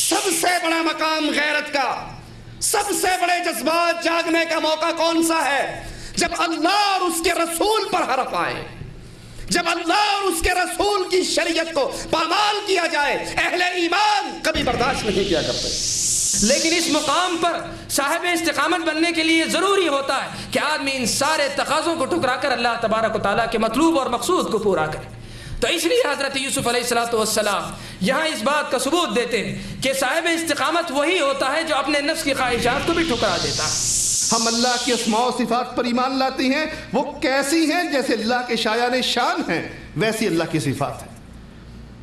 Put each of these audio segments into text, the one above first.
سب سے بڑا مقام غیرت کا، سب سے بڑے جذبات جاگنے کا موقع کون سا ہے؟ جب اللہ اور اس کے رسول پر حرف آئے، جب اللہ اور اس کے رسول کی شریعت کو پامال کیا جائے۔ اہل ایمان کبھی برداشت نہیں کیا کرتے۔ لیکن اس مقام پر صاحب استقامت بننے کے لیے ضروری ہوتا ہے کہ آدمی ان سارے تقاضوں کو ٹھکرا کر اللہ تبارک و تعالیٰ کے مطلوب اور مقصود کو پورا کرے۔ تو اس لیے حضرت یوسف علیہ السلام یہاں اس بات کا ثبوت دیتے ہیں کہ صاحب استقامت وہی ہوتا ہے جو اپنے نفس کی خواہشات کو بھی ٹھکرا دیتا ہے۔ ہم اللہ کی اسماء و صفات پر ایمان لاتے ہیں، وہ کیسی ہیں؟ جیسے اللہ کے شایان شان ہیں ویسی اللہ کی صفات ہیں۔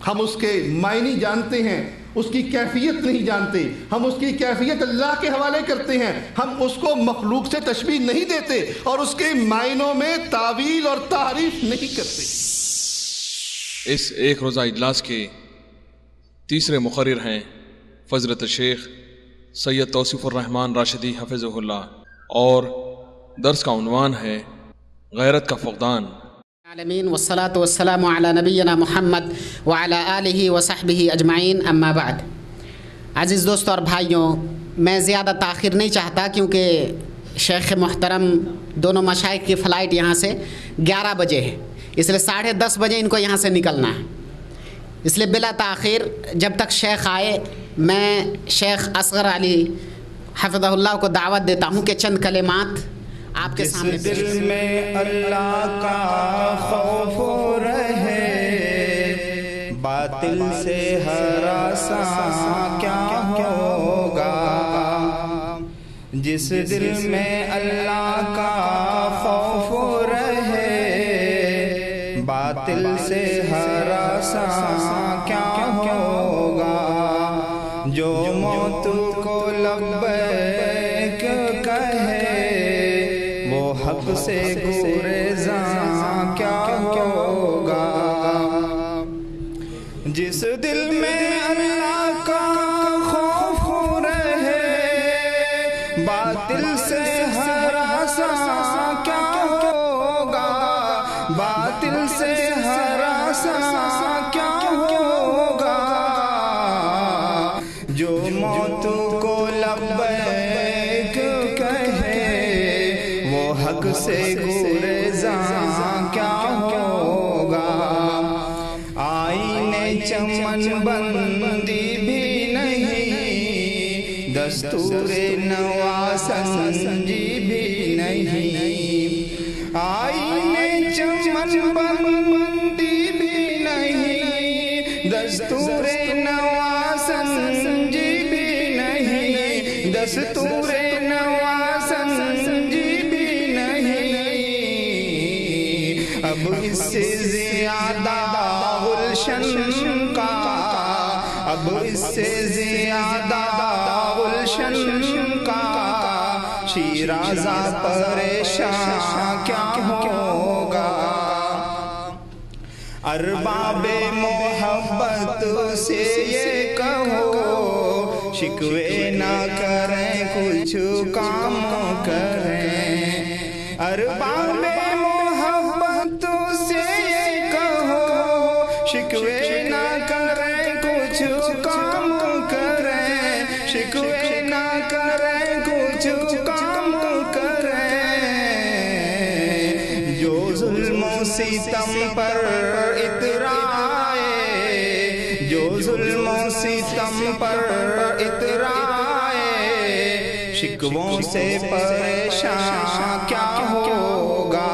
ہم اس کے معنی جانتے ہیں، اس کی کیفیت نہیں جانتے۔ ہم اس کی کیفیت اللہ کے حوالے کرتے ہیں، ہم اس کو مخلوق سے تشبیہ نہیں دیتے اور اس کے معنوں میں تعویل اور تعریف نہیں کرتے۔ اس ایک روزہ اجلاس کے تیسرے مقرر ہیں فضیلت الشیخ سید توصیف الرحمن راشدی حفظہ اللہ، اور درس کا عنوان ہے غیرت کا فقدان۔ العالمین والصلاة والسلام علی نبینا محمد وعلی آلہ وصحبہ اجمعین، اما بعد۔ عزیز دوستوں اور بھائیوں، میں زیادہ تاخیر نہیں چاہتا کیونکہ شیخ محترم دونوں مشائخ کی فلائٹ یہاں سے 11 بجے ہے، اس لیے 10:30 بجے ان کو یہاں سے نکلنا ہے۔ اس لیے بلا تاخیر جب تک شیخ آئے میں شیخ اصغر علی حفظہ اللہ کو دعوت دیتا ہوں کہ چند کلمات آپ کے سامنے جس دل میں اللہ کا خوف رہے، باطل سے ہراساں کیا ہوگا۔ جس دل میں اللہ کا خوف رہے، باطل سے ہراساں کیا ہوگا۔ جو موت کو لبیک کہے، وہ حق سے گریزاں کیا ہوگا۔ جس دل میں اللہ کا خوف رہے، باطل سے ہراساں کیا ہوگا۔ باطل سے ہراساں کیا ہوگا۔ جو موت کو لبیک کہے، وہ حق سے گریزاں کیا ہوگا۔ آئینے چمن بندی بھی نہیں، دستور نواسنجی بھی نہیں۔ آئینے چمن بندی بھی نہیں، دستور نواسنجی بھی نہیں۔ دستور نواسنجی بھی نہیں۔ اب اس سے زیادہ گلشن کا، اب اس سے زیادہ گلشن کا شیرازہ پریشان کیا ہوگا۔ ارباب محبت سے یہ کہو، شکوے نہ کریں کچھ کام کریں۔ ارباب محبت سے یہ کہو، شکوے نہ کریں کچھ کام کریں۔ شکوے نہ کریں کچھ کام کریں۔ جو ظلم و ستم پر اترائے، جو ظلم و ستم پر اترائے، شکووں سے پریشان کیا ہوگا۔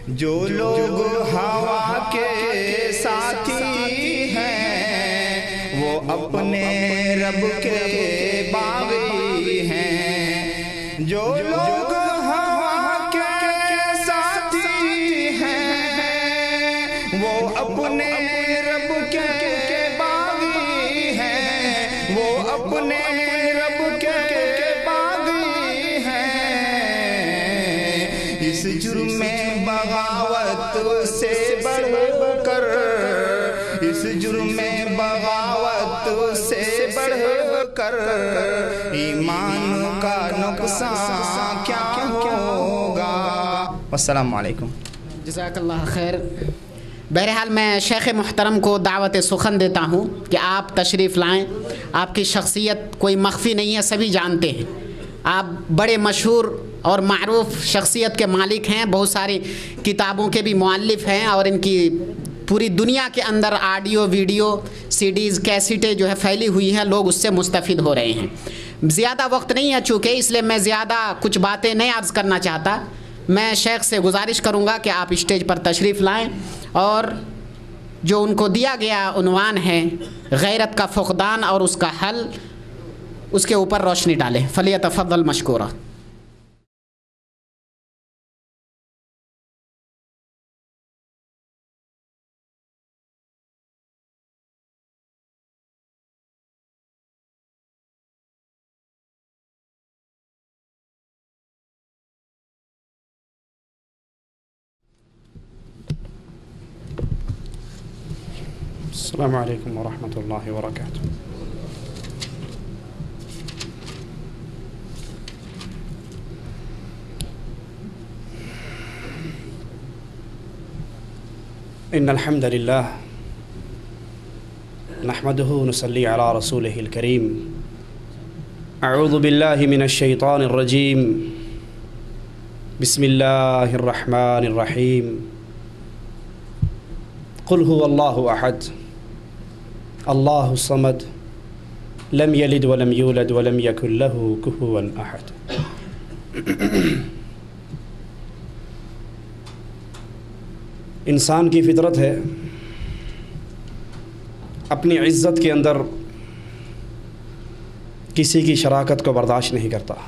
جو لوگ ہوا کے ساتھی ہیں، وہ اپنے رب کے باغی ہیں۔ جو لوگ ہوا کے ساتھی ہیں، وہ اپنے رب کے باغی ہیں۔ وہ اپنے رب کے باغی ہیں۔ اس جرم بغاوت سے بڑھ کر، اس جرم بغاوت سے بڑھ کر، ایمان کا نقصان کیا ہوگا۔ السلام علیکم۔ جزاک اللہ خیر۔ بہرحال میں شیخ محترم کو دعوت سخن دیتا ہوں کہ آپ تشریف لائیں. آپ کی شخصیت کوئی مخفی نہیں ہے، سبھی جانتے ہیں. آپ بڑے مشہور اور معروف شخصیت کے مالک ہیں، بہت ساری کتابوں کے بھی مؤلف ہیں، اور ان کی پوری دنیا کے اندر آڈیو ویڈیو سی ڈیز کیسٹیں جو ہے پھیلی ہوئی ہیں، لوگ اس سے مستفید ہو رہے ہیں. زیادہ وقت نہیں ہے چونکہ، اس لیے میں زیادہ کچھ باتیں نہیں عرض کرنا چاہتا. میں شیخ سے گزارش کروں گا کہ آپ اسٹیج پر تشریف لائیں اور جو ان کو دیا گیا عنوان ہے غیرت کا فقدان اور اس کا حل، اس کے اوپر روشنی ڈالیں. فلیتفضل مشکورا. السلام علیکم ورحمۃ اللہ وبرکاتہ. ان الحمد للہ نحمده ونصلی علی رسولہ الکریم. اعوذ باللہ من الشیطان الرجیم. بسم اللہ الرحمن الرحیم. قل هو اللہ احد اللہ الصمد لم یلد ولم یولد ولم یکن له کفوا احد. انسان کی فطرت ہے اپنی عزت کے اندر کسی کی شراکت کو برداشت نہیں کرتا.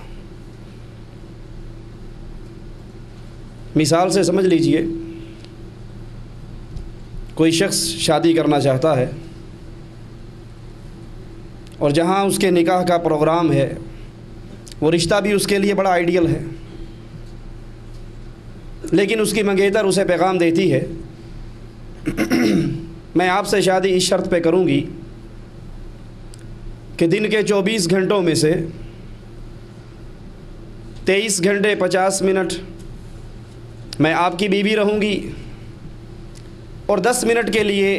مثال سے سمجھ لیجئے، کوئی شخص شادی کرنا چاہتا ہے اور جہاں اس کے نکاح کا پروگرام ہے وہ رشتہ بھی اس کے لیے بڑا آئیڈیل ہے، لیکن اس کی منگیتر اسے پیغام دیتی ہے میں آپ سے شادی اس شرط پہ کروں گی کہ دن کے 24 گھنٹوں میں سے 23 گھنٹے 50 منٹ میں آپ کی بیوی رہوں گی اور 10 منٹ کے لیے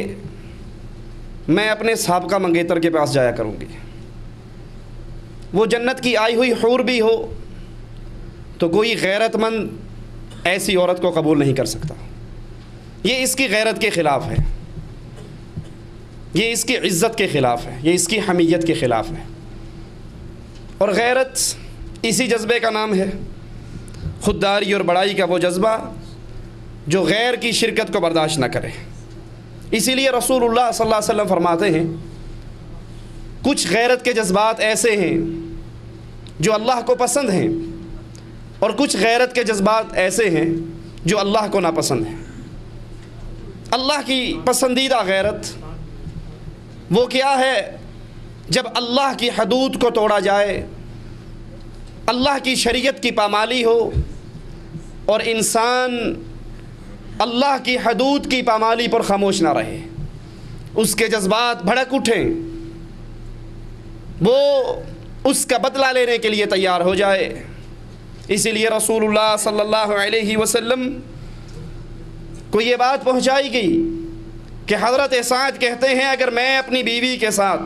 میں اپنے سابقہ منگیتر کے پاس جایا کروں گی. وہ جنت کی آئی ہوئی حور بھی ہو تو کوئی غیرت مند ایسی عورت کو قبول نہیں کر سکتا. یہ اس کی غیرت کے خلاف ہے، یہ اس کی عزت کے خلاف ہے، یہ اس کی حمیت کے خلاف ہے. اور غیرت اسی جذبے کا نام ہے، خودداری اور بڑائی کا وہ جذبہ جو غیر کی شرکت کو برداشت نہ کرے. اسی لیے رسول اللہ صلی اللہ علیہ وسلم فرماتے ہیں کچھ غیرت کے جذبات ایسے ہیں جو اللہ کو پسند ہیں اور کچھ غیرت کے جذبات ایسے ہیں جو اللہ کو ناپسند ہیں. اللہ کی پسندیدہ غیرت وہ کیا ہے؟ جب اللہ کی حدود کو توڑا جائے، اللہ کی شریعت کی پامالی ہو اور انسان اللہ کی حدود کی پامالی پر خاموش نہ رہے، اس کے جذبات بھڑک اٹھیں، وہ اس کا بدلہ لینے کے لیے تیار ہو جائے. اسی لیے رسول اللہ صلی اللہ علیہ وسلم کو یہ بات پہنچائی گئی کہ حضرت سعد کہتے ہیں اگر میں اپنی بیوی کے ساتھ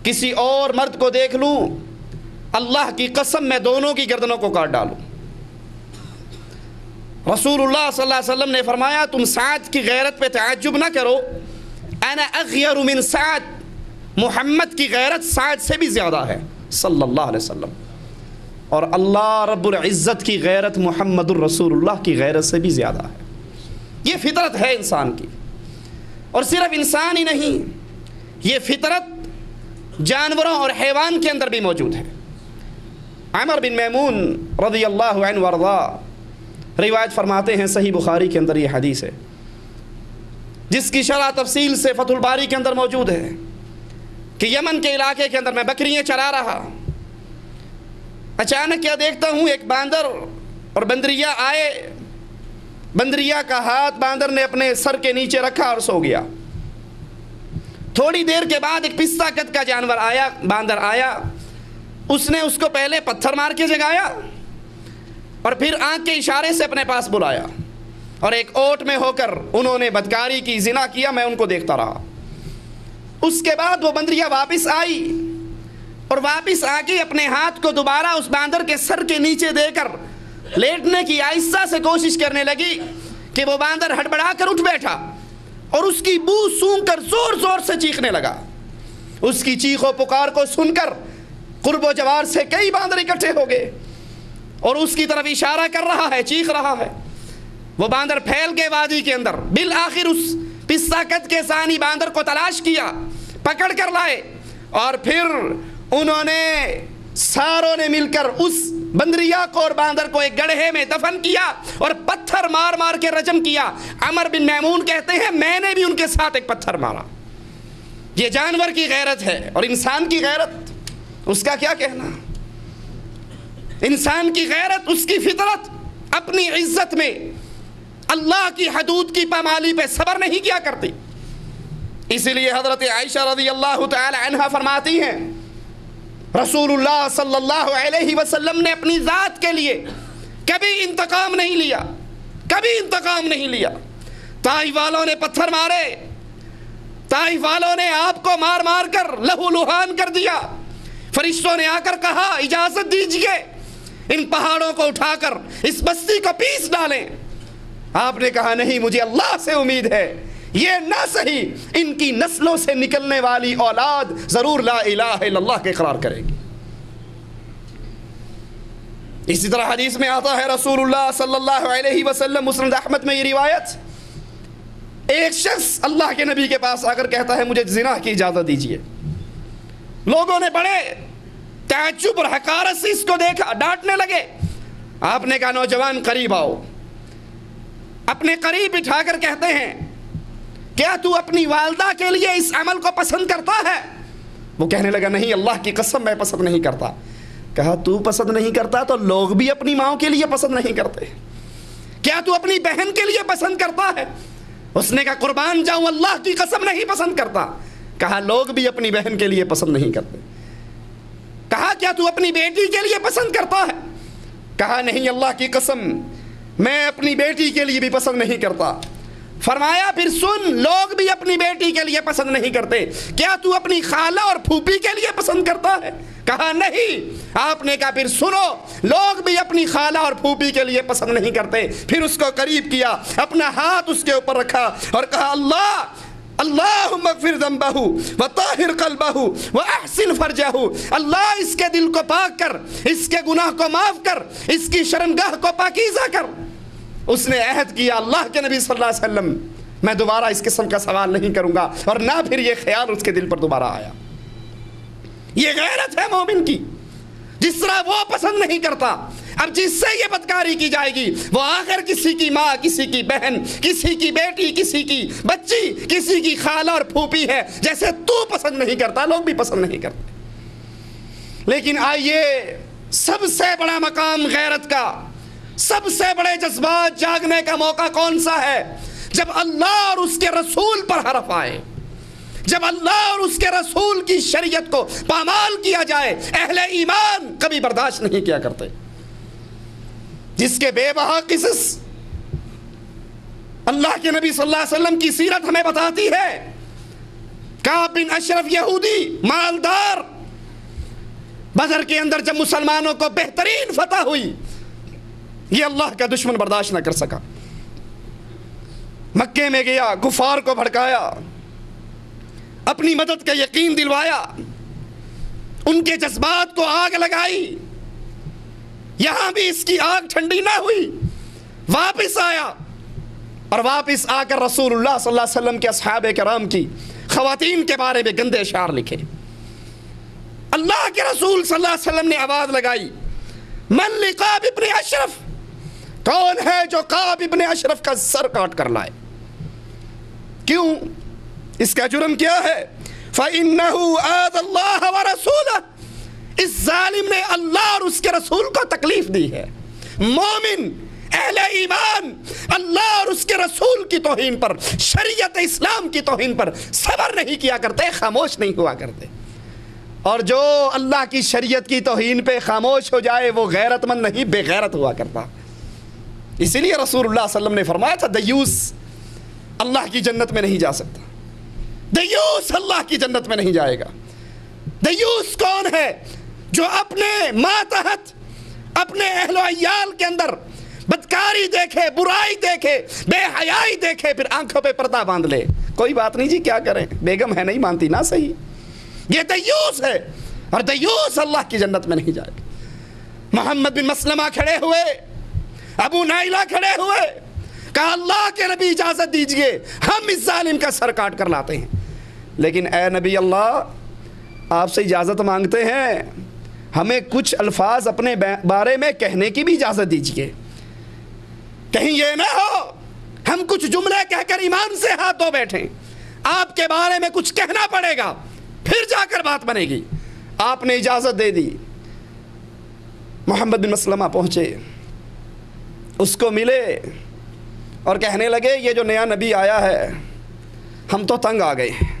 کسی اور مرد کو دیکھ لوں، اللہ کی قسم میں دونوں کی گردنوں کو کاٹ ڈالوں. رسول اللہ صلی اللہ علیہ وسلم نے فرمایا تم سعد کی غیرت پہ تعجب نہ کرو، انا اغیر من سعد، محمد کی غیرت سعد سے بھی زیادہ ہے صلی اللہ علیہ وسلم. اور اللہ رب العزت کی غیرت محمد الرسول اللہ کی غیرت سے بھی زیادہ ہے. یہ فطرت ہے انسان کی، اور صرف انسان ہی نہیں، یہ فطرت جانوروں اور حیوان کے اندر بھی موجود ہے. عمر بن میمون رضی اللہ عنہ وارضا روایت فرماتے ہیں، صحیح بخاری کے اندر یہ حدیث ہے جس کی شرح تفصیل سے فتح الباری کے اندر موجود ہے کہ یمن کے علاقے کے اندر میں بکریاں چرا رہا، اچانک کیا دیکھتا ہوں ایک باندر اور بندریا آئے، بندریا کا ہاتھ باندر نے اپنے سر کے نیچے رکھا اور سو گیا. تھوڑی دیر کے بعد ایک پستہ قد کا جانور آیا، باندر آیا، اس نے اس کو پہلے پتھر مار کے جگایا اور پھر آنکھ کے اشارے سے اپنے پاس بلایا اور ایک اوٹ میں ہو کر انہوں نے بدکاری کی، زنا کیا، میں ان کو دیکھتا رہا۔ اس کے بعد وہ بندریہ واپس آئی اور واپس آ کے اپنے ہاتھ کو دوبارہ اس باندر کے سر کے نیچے دے کر لیٹنے کی آہستہ سے کوشش کرنے لگی کہ وہ باندر ہڑبڑا کر اٹھ بیٹھا اور اس کی بو سونگھ کر زور زور سے چیخنے لگا۔ اس کی چیخ و پکار کو سن کر قرب و جوار سے کئی باندر اکٹھے ہو گئے اور اس کی طرف اشارہ کر رہا ہے، چیخ رہا ہے۔ وہ باندر پھیل کے وادی کے اندر، بالآخر اس پستہ قد کے ثانی باندر کو تلاش کیا، پکڑ کر لائے اور پھر انہوں نے ساروں نے مل کر اس بندریہ کو اور باندر کو ایک گڑھے میں دفن کیا اور پتھر مار مار کے رجم کیا۔ عمر بن میمون کہتے ہیں میں نے بھی ان کے ساتھ ایک پتھر مارا۔ یہ جانور کی غیرت ہے اور انسان کی غیرت، اس کا کیا کہنا؟ انسان کی غیرت، اس کی فطرت اپنی عزت میں اللہ کی حدود کی پامالی پہ صبر نہیں کیا کرتی۔ اسی لیے حضرت عائشہ رضی اللہ تعالی عنہا فرماتی ہیں رسول اللہ صلی اللہ علیہ وسلم نے اپنی ذات کے لیے کبھی انتقام نہیں لیا، کبھی انتقام نہیں لیا۔ طائف والوں نے پتھر مارے، طائف والوں نے آپ کو مار مار کر لہو لہان کر دیا۔ فرشتوں نے آ کر کہا اجازت دیجئے ان پہاڑوں کو اٹھا کر اس بستی کو پیس ڈالیں۔ آپ نے کہا نہیں، مجھے اللہ سے امید ہے یہ نہ صحیح ان کی نسلوں سے نکلنے والی اولاد ضرور لا الہ الا اللہ کے اقرار کرے گی۔ اسی طرح حدیث میں آتا ہے رسول اللہ صلی اللہ علیہ وسلم، مسند احمد میں یہ روایت، ایک شخص اللہ کے نبی کے پاس آ کر کہتا ہے مجھے زنا کی اجازت دیجیے۔ لوگوں نے بڑے تعجب اور حقارت سے اس کو دیکھا، ڈانٹنے لگے۔ آپ نے کہا نوجوان قریب آؤ، اپنے قریب بٹھا کر کہتے ہیں کیا تو اپنی والدہ کے لیے اس عمل کو پسند کرتا ہے؟ وہ کہنے لگا نہیں اللہ کی قسم میں پسند نہیں کرتا۔ کہا تو پسند نہیں کرتا تو لوگ بھی اپنی ماں کے لیے پسند نہیں کرتے، کیا تو اپنی بہن کے لیے پسند کرتا ہے؟ اس نے کہا قربان جاؤں اللہ کی قسم نہیں پسند کرتا۔ کہا لوگ بھی اپنی بہن کے لیے پسند نہیں کرتے۔ کہا کیا تو اپنی بیٹی کے لیے پسند کرتا ہے؟ کہا نہیں اللہ کی قسم میں اپنی بیٹی کے لیے بھی پسند نہیں کرتا۔ فرمایا پھر سن، لوگ بھی اپنی بیٹی کے لیے پسند نہیں کرتے، کیا تو اپنی خالہ اور پھوپھی کے لیے پسند کرتا ہے؟ کہا نہیں۔ آپ نے کہا پھر سنو، لوگ بھی اپنی خالہ اور پھوپھی کے لیے پسند نہیں کرتے۔ پھر اس کو قریب کیا، اپنا ہاتھ اس کے اوپر رکھا اور کہا اللہ اللہم اغفر ذنبہ وطاہر قلبہ واحسن فرجہ، اللہ اس کے دل کو پاک کر، اس کے گناہ کو معاف کر، اس کی شرمگاہ کو پاکیزہ کر۔ اس نے عہد کیا اللہ کے نبی صلی اللہ علیہ وسلم میں دوبارہ اس قسم کا سوال نہیں کروں گا، اور نہ پھر یہ خیال اس کے دل پر دوبارہ آیا۔ یہ غیرت ہے مومن کی، جس طرح وہ پسند نہیں کرتا اب جس سے یہ بدکاری کی جائے گی وہ آخر کسی کی ماں، کسی کی بہن، کسی کی بیٹی، کسی کی بچی، کسی کی خالہ اور پھوپھی ہے، جیسے تو پسند نہیں کرتا لوگ بھی پسند نہیں کرتے۔ لیکن آئیے سب سے بڑا مقام غیرت کا، سب سے بڑے جذبات جاگنے کا موقع کون سا ہے؟ جب اللہ اور اس کے رسول پر حرف آئے، جب اللہ اور اس کے رسول کی شریعت کو پامال کیا جائے۔ اہل ایمان کبھی برداشت نہیں کیا کرتے۔ جس کے بے بہا قصص اللہ کے نبی صلی اللہ علیہ وسلم کی سیرت ہمیں بتاتی ہے۔ کعب بن اشرف یہودی مالدار، بدر کے اندر جب مسلمانوں کو بہترین فتح ہوئی، یہ اللہ کا دشمن برداشت نہ کر سکا، مکے میں گیا، کفار کو بھڑکایا، اپنی مدد کا یقین دلوایا، ان کے جذبات کو آگ لگائی۔ یہاں بھی اس کی آگ ٹھنڈی نہ ہوئی، واپس آیا اور واپس آ کر رسول اللہ صلی اللہ علیہ وسلم کے اصحاب کرام کی خواتین کے بارے میں گندے اشعار لکھے۔ اللہ کے رسول صلی اللہ علیہ وسلم نے آواز لگائی من لقاب ابن اشرف، کون ہے جو کعب ابن اشرف کا سر کاٹ کر لائے؟ کیوں؟ اس کا جرم کیا ہے؟ فَإِنَّهُ آذَى اللَّهَ وَرَسُولَهُ، اس ظالم نے اللہ اور اس کے رسول کو تکلیف دی ہے۔ مومن اہل ایمان اللہ اور اس کے رسول کی توہین پر، شریعت اسلام کی توہین پر صبر نہیں کیا کرتے، خاموش نہیں ہوا کرتے۔ اور جو اللہ کی شریعت کی توہین پہ خاموش ہو جائے وہ غیرت مند نہیں، بے غیرت ہوا کرتا۔ اسی لیے رسول اللہ صلی اللہ علیہ وسلم نے فرمایا تھا دیوس اللہ کی جنت میں نہیں جا سکتا، دیوس اللہ کی جنت میں نہیں جائے گا۔ دیوس کون ہے؟ جو اپنے ماتحت اپنے اہل و عیال کے اندر بدکاری دیکھے، برائی دیکھے، بے حیائی دیکھے، پھر آنکھوں پہ پردہ باندھ لے، کوئی بات نہیں جی کیا کریں، بیگم ہے نہیں مانتی نا صحیح، یہ دیوس ہے، اور دیوس اللہ کی جنت میں نہیں جائے گا۔ محمد بن مسلمہ کھڑے ہوئے، ابو نائلہ کھڑے ہوئے، کہا اللہ کے نبی اجازت دیجئے ہم اس ظالم کا سر کاٹ کر لاتے ہیں۔ لیکن اے نبی اللہ آپ سے اجازت مانگتے ہیں، ہمیں کچھ الفاظ اپنے بارے میں کہنے کی بھی اجازت دیجئے، کہیں یہ نہ ہو ہم کچھ جملے کہہ کر ایمان سے ہاتھ دھو بیٹھیں، آپ کے بارے میں کچھ کہنا پڑے گا پھر جا کر بات بنے گی۔ آپ نے اجازت دے دی، محمد بن مسلمہ پہنچے، اس کو ملے اور کہنے لگے یہ جو نیا نبی آیا ہے ہم تو تنگ آ گئے ہیں،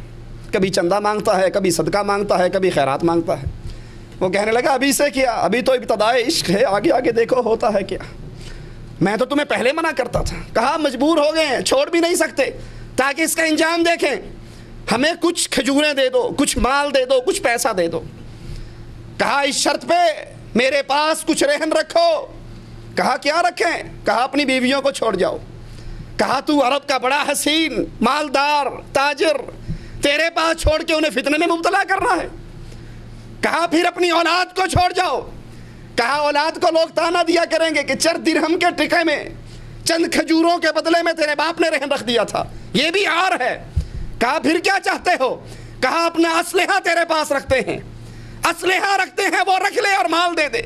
کبھی چندہ مانگتا ہے، کبھی صدقہ مانگتا ہے، کبھی خیرات مانگتا ہے۔ وہ کہنے لگا ابھی سے کیا، ابھی تو ابتدائے عشق ہے، آگے آگے دیکھو ہوتا ہے کیا، میں تو تمہیں پہلے منع کرتا تھا۔ کہا مجبور ہو گئے ہیں، چھوڑ بھی نہیں سکتے تاکہ اس کا انجام دیکھیں، ہمیں کچھ کھجوریں دے دو، کچھ مال دے دو، کچھ پیسہ دے دو۔ کہا اس شرط پہ میرے پاس کچھ رہن رکھو۔ کہا کیا رکھیں؟ کہا اپنی بیویوں کو چھوڑ جاؤ۔ کہا تو عرب کا بڑا حسین مالدار تاجر، تیرے پاس چھوڑ کے انہیں فتنے میں مبتلا کرنا ہے۔ کہا پھر اپنی اولاد کو چھوڑ جاؤ۔ کہا اولاد کو لوگ تانا دیا کریں گے کہ 4 درہم کے ٹکے میں چند کھجوروں کے بدلے میں تیرے باپ نے رہن رکھ دیا تھا، یہ بھی عار ہے۔ کہا پھر کیا چاہتے ہو؟ کہا اپنا اسلحہ تیرے پاس رکھتے ہیں، اسلحہ رکھتے ہیں وہ رکھ لے اور مال دے دے۔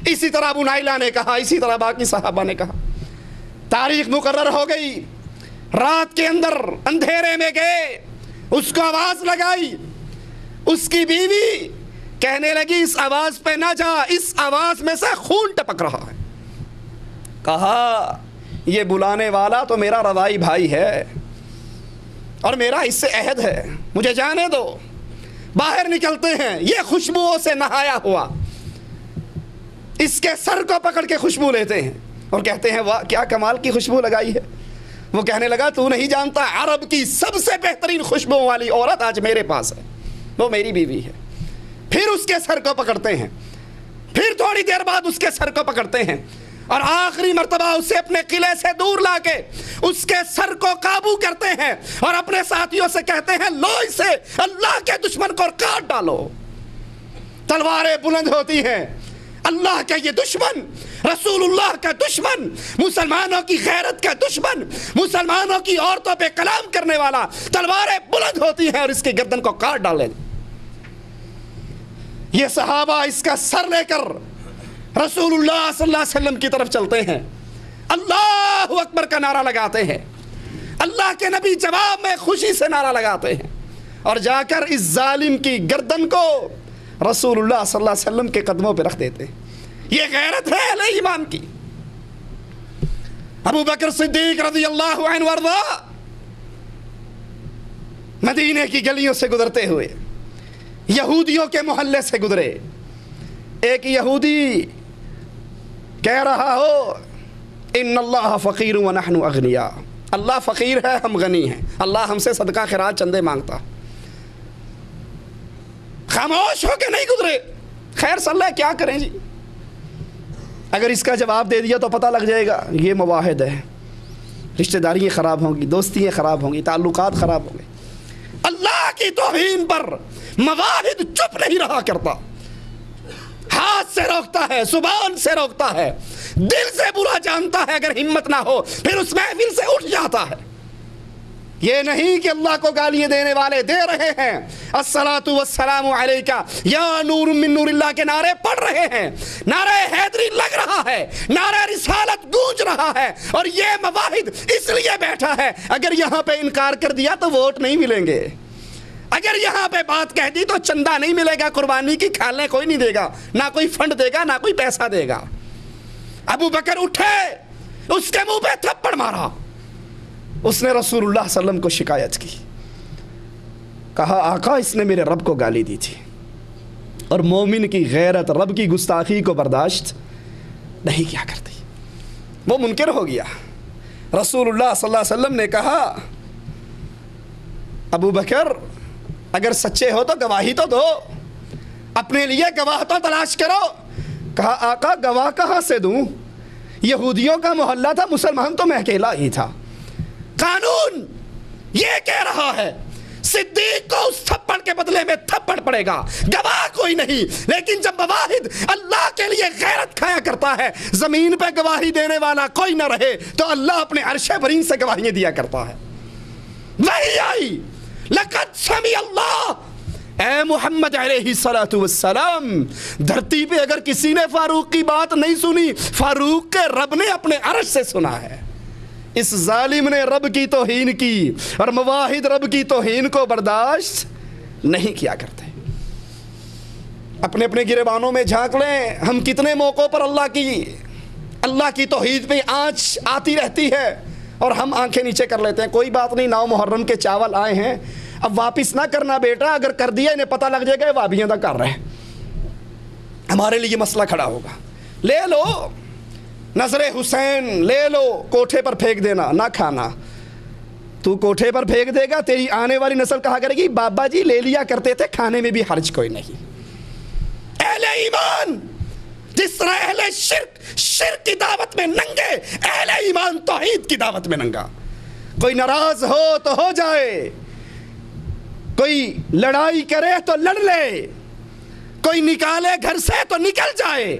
اسی طرح ابو نائلہ نے کہا، اسی طرح باقی صحابہ نے کہا۔ تاریخ مقرر ہو گئی، رات کے اندر اندھیرے میں گئے، اس کو آواز لگائی، اس کی بیوی کہنے لگی اس آواز پہ نہ جا، اس آواز میں سے خون ٹپک رہا ہے۔ کہا یہ بلانے والا تو میرا روائی بھائی ہے اور میرا اس سے عہد ہے، مجھے جانے دو۔ باہر نکلتے ہیں، یہ خوشبوؤں سے نہایا ہوا، اس کے سر کو پکڑ کے خوشبو لیتے ہیں اور کہتے ہیں واہ کیا کمال کی خوشبو لگائی ہے۔ وہ کہنے لگا تو نہیں جانتا عرب کی سب سے بہترین خوشبو والی عورت آج میرے پاس ہے، وہ میری بیوی ہے۔ پھر اس کے سر کو پکڑتے ہیں، پھر تھوڑی دیر بعد اس کے سر کو پکڑتے ہیں اور آخری مرتبہ اسے اپنے قلعے سے دور لا کے اس کے سر کو قابو کرتے ہیں اور اپنے ساتھیوں سے کہتے ہیں لو اسے اللہ کے دشمن کو کاٹ ڈالو۔ تلواریں بلند ہوتی ہیں، اللہ کا یہ دشمن، رسول اللہ کا دشمن، مسلمانوں کی غیرت کا دشمن، مسلمانوں کی عورتوں پہ کلام کرنے والا، تلواریں بلند ہوتی ہیں اور اس کی گردن کو کاٹ ڈالے۔ یہ صحابہ اس کا سر لے کر رسول اللہ صلی اللہ علیہ وسلم کی طرف چلتے ہیں، اللہ اکبر کا نعرہ لگاتے ہیں، اللہ کے نبی جواب میں خوشی سے نعرہ لگاتے ہیں اور جا کر اس ظالم کی گردن کو رسول اللہ صلی اللہ علیہ وسلم کے قدموں پہ رکھ دیتے ہیں۔ یہ غیرت ہے اہل ایمان کی۔ ابو بکر صدیق رضی اللہ عنہ وارضا مدینے کی گلیوں سے گزرتے ہوئے یہودیوں کے محلے سے گزرے، ایک یہودی کہہ رہا ہو ان اللہ فقیر ونحن اغنیاء، اللہ فقیر ہے ہم غنی ہیں، اللہ ہم سے صدقہ خیرات چندے مانگتا۔ خاموش ہو کے نہیں گزرے، خیر صلی اللہ کیا کریں جی، اگر اس کا جواب دے دیا تو پتہ لگ جائے گا یہ مواحد ہے، رشتہ داریاں خراب ہوں گی، دوستیاں خراب ہوں گی، تعلقات خراب ہوں گے۔ اللہ کی توہین پر مواحد چپ نہیں رہا کرتا، ہاتھ سے روکتا ہے، زبان سے روکتا ہے، دل سے برا جانتا ہے، اگر ہمت نہ ہو پھر اس محفل سے اٹھ جاتا ہے۔ یہ نہیں کہ اللہ کو گالیاں دینے والے دے رہے ہیں، الصلاۃ والسلام علیکہ یا نور من نور اللہ کے نعرے پڑھ رہے ہیں، نعرہ حیدری لگ رہا ہے، نعرہ رسالت گونج رہا ہے، اور یہ مواحد اس لیے بیٹھا ہے اگر یہاں پہ انکار کر دیا تو ووٹ نہیں ملیں گے، اگر یہاں پہ بات کہہ دی تو چندہ نہیں ملے گا، قربانی کی کھالنے کوئی نہیں دے گا، نہ کوئی فنڈ دے گا، نہ کوئی پیسہ دے گا۔ ابو بکر اٹھے، اس کے منہ پہ تھپڑ مارا، اس نے رسول اللہ صلی اللہ علیہ وسلم کو شکایت کی، کہا آقا اس نے میرے رب کو گالی دی تھی، اور مومن کی غیرت رب کی گستاخی کو برداشت نہیں کیا کرتی۔ وہ منکر ہو گیا. رسول اللہ صلی اللہ علیہ وسلم نے کہا ابو بکر اگر سچے ہو تو گواہی تو دو, اپنے لیے گواہ تو تلاش کرو. کہا آقا گواہ کہاں سے دوں, یہودیوں کا محلہ تھا, مسلمان تو میں اکیلا ہی تھا. قانون یہ کہہ رہا ہے صدیق کو اس تھپڑ کے بدلے میں تھپڑ پڑے گا, گواہ کوئی نہیں. لیکن جب واحد اللہ کے لیے غیرت کھایا کرتا ہے, زمین پہ گواہی دینے والا کوئی نہ رہے تو اللہ اپنے عرش برین سے گواہیاں دیا کرتا ہے. وہی آئی لقد سمع اللہ, اے محمد علیہ السلام, دھرتی پہ اگر کسی نے فاروق کی بات نہیں سنی, فاروق کے رب نے اپنے عرش سے سنا ہے. اس ظالم نے رب کی توہین کی اور مواحد رب کی توہین کو برداشت نہیں کیا کرتے. اپنے اپنے گریبانوں میں جھانک لیں, ہم کتنے موقعوں پر اللہ کی توحید پہ آنچ آتی رہتی ہے اور ہم آنکھیں نیچے کر لیتے ہیں. کوئی بات نہیں, 9 محرم کے چاول آئے ہیں, اب واپس نہ کرنا بیٹا, اگر کر دیا انہیں پتہ لگ جائے گا وابیاں دا کر رہے ہیں, ہمارے لیے مسئلہ کھڑا ہوگا. لے لو نظر حسین, لے لو, کوٹھے پر پھینک دینا, نہ کھانا. تو کوٹھے پر پھینک دے گا, تیری آنے والی نسل کہا کرے گی بابا جی لے لیا کرتے تھے, کھانے میں بھی حرج کوئی نہیں. اہل ایمان جس طرح اہل شرک کی دعوت میں ننگے, اہل ایمان توحید کی دعوت میں ننگا. کوئی ناراض ہو تو ہو جائے, کوئی لڑائی کرے تو لڑ لے, کوئی نکالے گھر سے تو نکل جائے.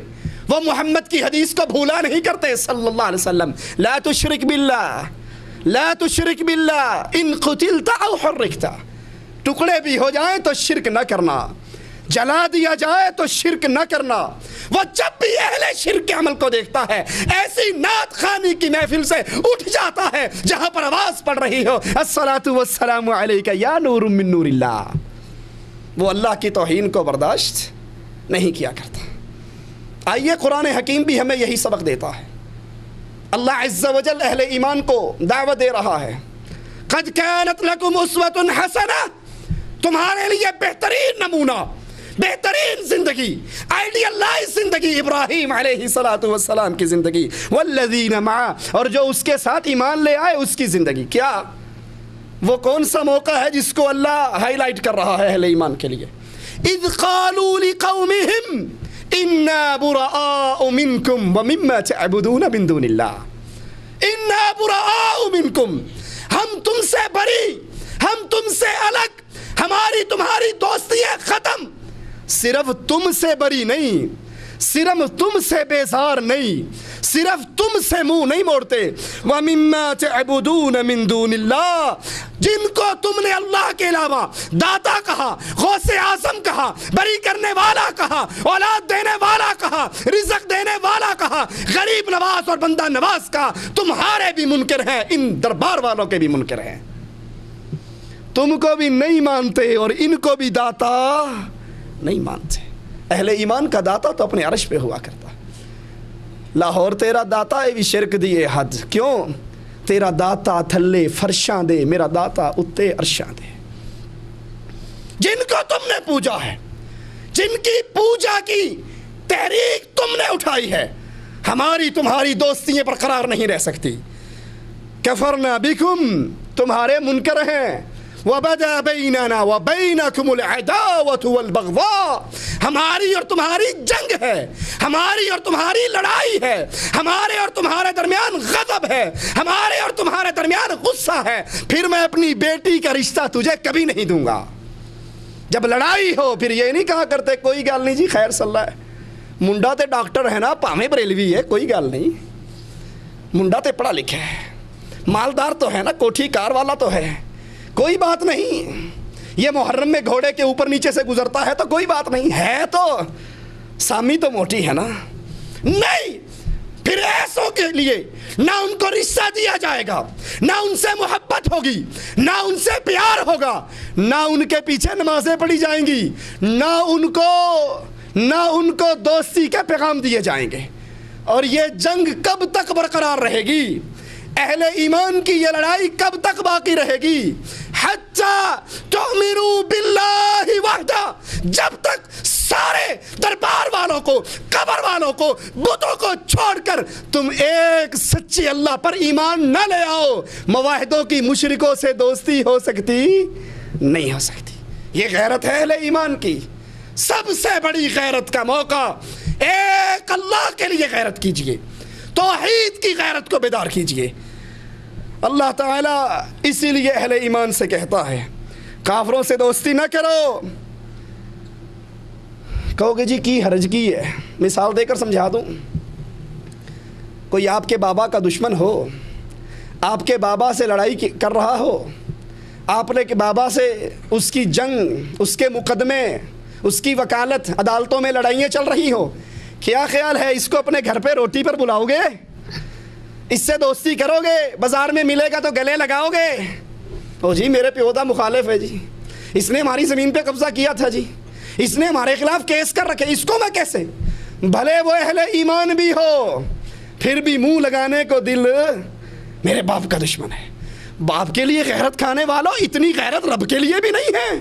وہ محمد کی حدیث کو بھولا نہیں کرتے صلی اللہ علیہ وسلم, لا تشرک باللہ, لا تشرک باللہ ان قتلت او حرکت. ٹکڑے بھی ہو جائیں تو شرک نہ کرنا, جلا دیا جائے تو شرک نہ کرنا. وہ جب بھی اہل شرک کے عمل کو دیکھتا ہے, ایسی نعت خوانی کی محفل سے اٹھ جاتا ہے جہاں پر آواز پڑ رہی ہو الصلاۃ والسلام علیک یا نور من نور اللہ. وہ اللہ کی توہین کو برداشت نہیں کیا کرتا. آئیے قرآن حکیم بھی ہمیں یہی سبق دیتا ہے. اللہ عز و جل اہل ایمان کو دعوت دے رہا ہے, قد کانت لکم اسوۃ حسنہ, تمہارے لیے بہترین نمونہ, بہترین زندگی, آئیڈیل لائف زندگی ابراہیم علیہ السلام کی زندگی, والذین معہ, اور جو اس کے ساتھ ایمان لے آئے اس کی زندگی. کیا وہ کون سا موقع ہے جس کو اللہ ہائی لائٹ کر رہا ہے اہل ایمان کے لیے؟ اذ قالوا لقومہم انا براء منکم ومما تعبدون من دون اللہ, انا براء منکم, ہم تم سے بری, ہم تم سے الگ, ہماری تمہاری دوستی ہے ختم. صرف تم سے بری نہیں, صرف تم سے بیزار نہیں, صرف تم سے منہ نہیں موڑتے. وَمِمَّا تَعْبُدُونَ مِن دُونِ اللَّهِ, جن کو تم نے اللہ کے علاوہ داتا کہا, غوث اعظم کہا, بری کرنے والا کہا, اولاد دینے والا کہا, رزق دینے والا کہا, غریب نواز اور بندہ نواز کہا, تمہارے بھی منکر ہیں, ان دربار والوں کے بھی منکر ہیں. تم کو بھی نہیں مانتے اور ان کو بھی داتا نہیں مانتے. اہل ایمان کا داتا تو اپنے عرش پہ ہوا کرتا. لاہور تیرا داتا ہے بھی شرک دیے حد, کیوں؟ تیرا داتا تھلے فرشاں دے, میرا داتا اتے عرشاں دے. جن کو تم نے پوجا ہے, جن کی پوجا کی تحریک تم نے اٹھائی ہے, ہماری تمہاری دوستیاں برقرار نہیں رہ سکتی. کفرنا بکم, تمہارے منکر ہیں. وَبَدَا بَيْنَنَا وَبَيْنَكُمُ الْعَدَاوَةُ وَالْبَغْضَاءُ, ہماری اور تمہاری جنگ ہے, ہماری اور تمہاری لڑائی ہے, ہمارے اور تمہارے درمیان غضب ہے, ہمارے اور تمہارے درمیان غصہ ہے. پھر میں اپنی بیٹی کا رشتہ تجھے کبھی نہیں دوں گا. جب لڑائی ہو پھر یہ نہیں کہا کرتے کوئی گال نہیں جی خیر صلی اللہ ہے, منڈا تے ڈاکٹر ہے نا, پاویں بریلوی ہے, کوئی گال نہیں, منڈا تے پڑھا لکھا ہے, مالدار تو ہے نا, کوٹھی کار والا تو ہے, کوئی بات نہیں. یہ محرم میں گھوڑے کے اوپر نیچے سے گزرتا ہے تو کوئی بات نہیں ہے, تو سامی تو موٹی ہے نا. نہیں, پھر ایسوں کے لیے نہ ان کو رشتہ دیا جائے گا, نہ ان سے محبت ہوگی, نہ ان سے پیار ہوگا, نہ ان کے پیچھے نمازیں پڑھی جائیں گی, نہ ان کو دوستی کے پیغام دیے جائیں گے. اور یہ جنگ کب تک برقرار رہے گی؟ اہل ایمان کی یہ لڑائی کب تک باقی رہے گی؟ حتی تؤمنوا باللہ وحدہ, جب تک سارے دربار والوں والوں کو, قبر والوں کو, بتوں کو چھوڑ کر تم ایک سچے اللہ پر ایمان نہ لے آؤ, مواحدوں کی مشرکوں سے دوستی ہو سکتی نہیں ہو سکتی. یہ غیرت ہے اہل ایمان کی. سب سے بڑی غیرت کا موقع, ایک اللہ کے لیے غیرت کیجئے, توحید کی غیرت کو بیدار کیجئے. اللہ تعالیٰ اسی لیے اہل ایمان سے کہتا ہے کافروں سے دوستی نہ کرو. کہو گے جی کی حرج کی ہے؟ مثال دے کر سمجھا دوں. کوئی آپ کے بابا کا دشمن ہو, آپ کے بابا سے لڑائی کر رہا ہو, آپ نے کہ بابا سے اس کی جنگ, اس کے مقدمے, اس کی وکالت, عدالتوں میں لڑائیاں چل رہی ہو, کیا خیال ہے اس کو اپنے گھر پہ روٹی پر بلاؤ گے؟ اس سے دوستی کرو گے؟ بازار میں ملے گا تو گلے لگاؤ گے؟ او جی میرے پیودا مخالف ہے جی, اس نے ہماری زمین پہ قبضہ کیا تھا جی, اس نے ہمارے خلاف کیس کر رکھے, اس کو میں کیسے؟ بھلے وہ اہل ایمان بھی ہو, پھر بھی منہ لگانے کو دل میرے باپ کا دشمن ہے. باپ کے لیے غیرت کھانے والوں, اتنی غیرت رب کے لیے بھی نہیں ہے.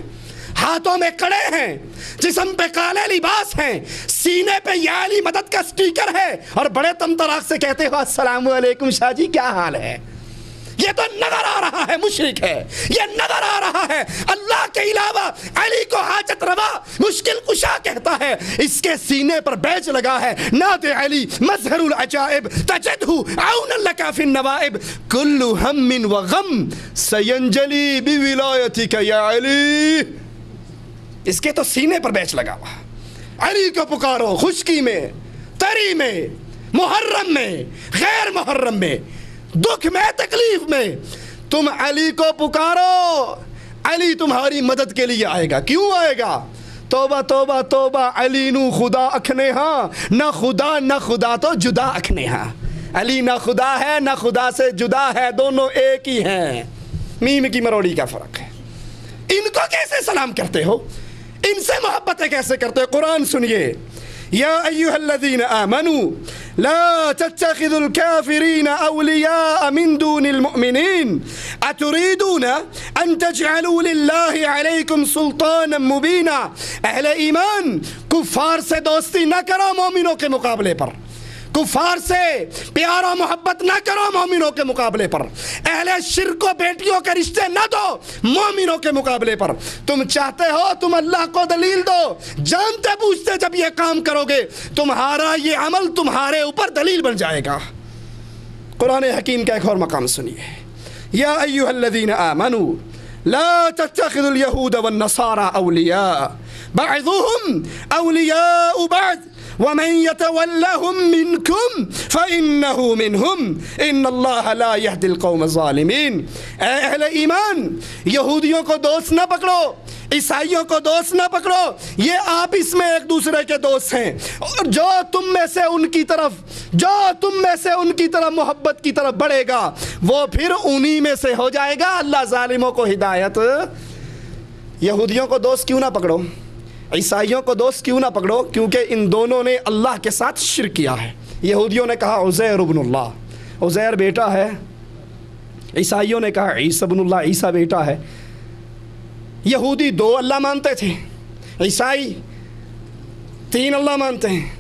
ہاتھوں میں کڑے ہیں, جسم پہ کالے لباس ہیں, سینے پہ یا علی مدد کا سٹیکر ہے, اور بڑے تمطراق سے کہتے ہو السلام علیکم شاہ جی کیا حال ہے. یہ تو نظر آ رہا ہے مشرک ہے, یہ نظر آ رہا ہے اللہ کے علاوہ علی کو حاجت روا مشکل کشا کہتا ہے. اس کے سینے پر بیج لگا ہے نعت علی مظہر العجائب تجدہ عونا لک فی النوائب کل ہم و غم سینجلی بولایتک یا علی. اس کے تو سینے پر بیج لگا ہوا. علی کو پکارو خشکی میں, تری میں, محرم میں, غیر محرم میں, دکھ میں, تکلیف میں, تم علی کو پکارو, علی تمہاری مدد کے لیے آئے گا. کیوں آئے گا؟ توبہ توبہ توبہ علی نو خدا اکھنے ہاں, نہ خدا تو جدا اکھنے ہاں. علی نہ خدا ہے نہ خدا سے جدا ہے, دونوں ایک ہی ہیں, میم کی مروڑی کا فرق ہے. ان کو کیسے سلام کرتے ہو؟ ان سے محبتیں کیسے کرتے ہو؟ قرآن سنیے, یا ایہا الذین آمنوا لا تتخذوا الكافرین اولیاء من دون المؤمنین اتریدون ان تجعلوا للہ علیکم سلطانا مبینا. اہل ایمان, کفار سے دوستی نہ کرو مومنوں کے مقابلے پر, کفار سے پیار و محبت نہ کرو مومنوں کے مقابلے پر, اہل شرک و بیٹیوں کے رشتے نہ دو مومنوں کے مقابلے پر. تم چاہتے ہو تم اللہ کو دلیل دو, جانتے بوجھتے جب یہ کام کرو گے تمہارا یہ عمل تمہارے اوپر دلیل بن جائے گا. قرآن حکیم کا ایک اور مقام سنیے, یا ایہا الذین آمنوا لا تتخذوا اليہود والنصارى اولیاء بعضهم اولیاء بعض وَمَنْ يَتَوَلَّهُمْ مِنْكُمْ فَإِنَّهُ مِنْهُمْ إِنَّ اللَّهَ لَا يَهْدِي الْقَوْمَ الظَّالِمِينَ. اے اہل ایمان, یہودیوں کو دوست نہ پکڑو, عیسائیوں کو دوست نہ پکڑو, یہ آپس میں ایک دوسرے کے دوست ہیں, اور جو تم میں سے ان کی طرف محبت کی طرف بڑھے گا وہ پھر انہی میں سے ہو جائے گا. اللہ ظالموں کو ہدایت. یہودیوں کو دوست کیوں نہ پکڑو, عیسائیوں کو دوست کیوں نہ پکڑو؟ کیونکہ ان دونوں نے اللہ کے ساتھ شرک کیا ہے. یہودیوں نے کہا عزیر ابن اللہ, عزیر بیٹا ہے. عیسائیوں نے کہا عیسی ابن اللہ, عیسیٰ بیٹا ہے. یہودی 2 اللہ مانتے تھے, عیسائی 3 اللہ مانتے ہیں.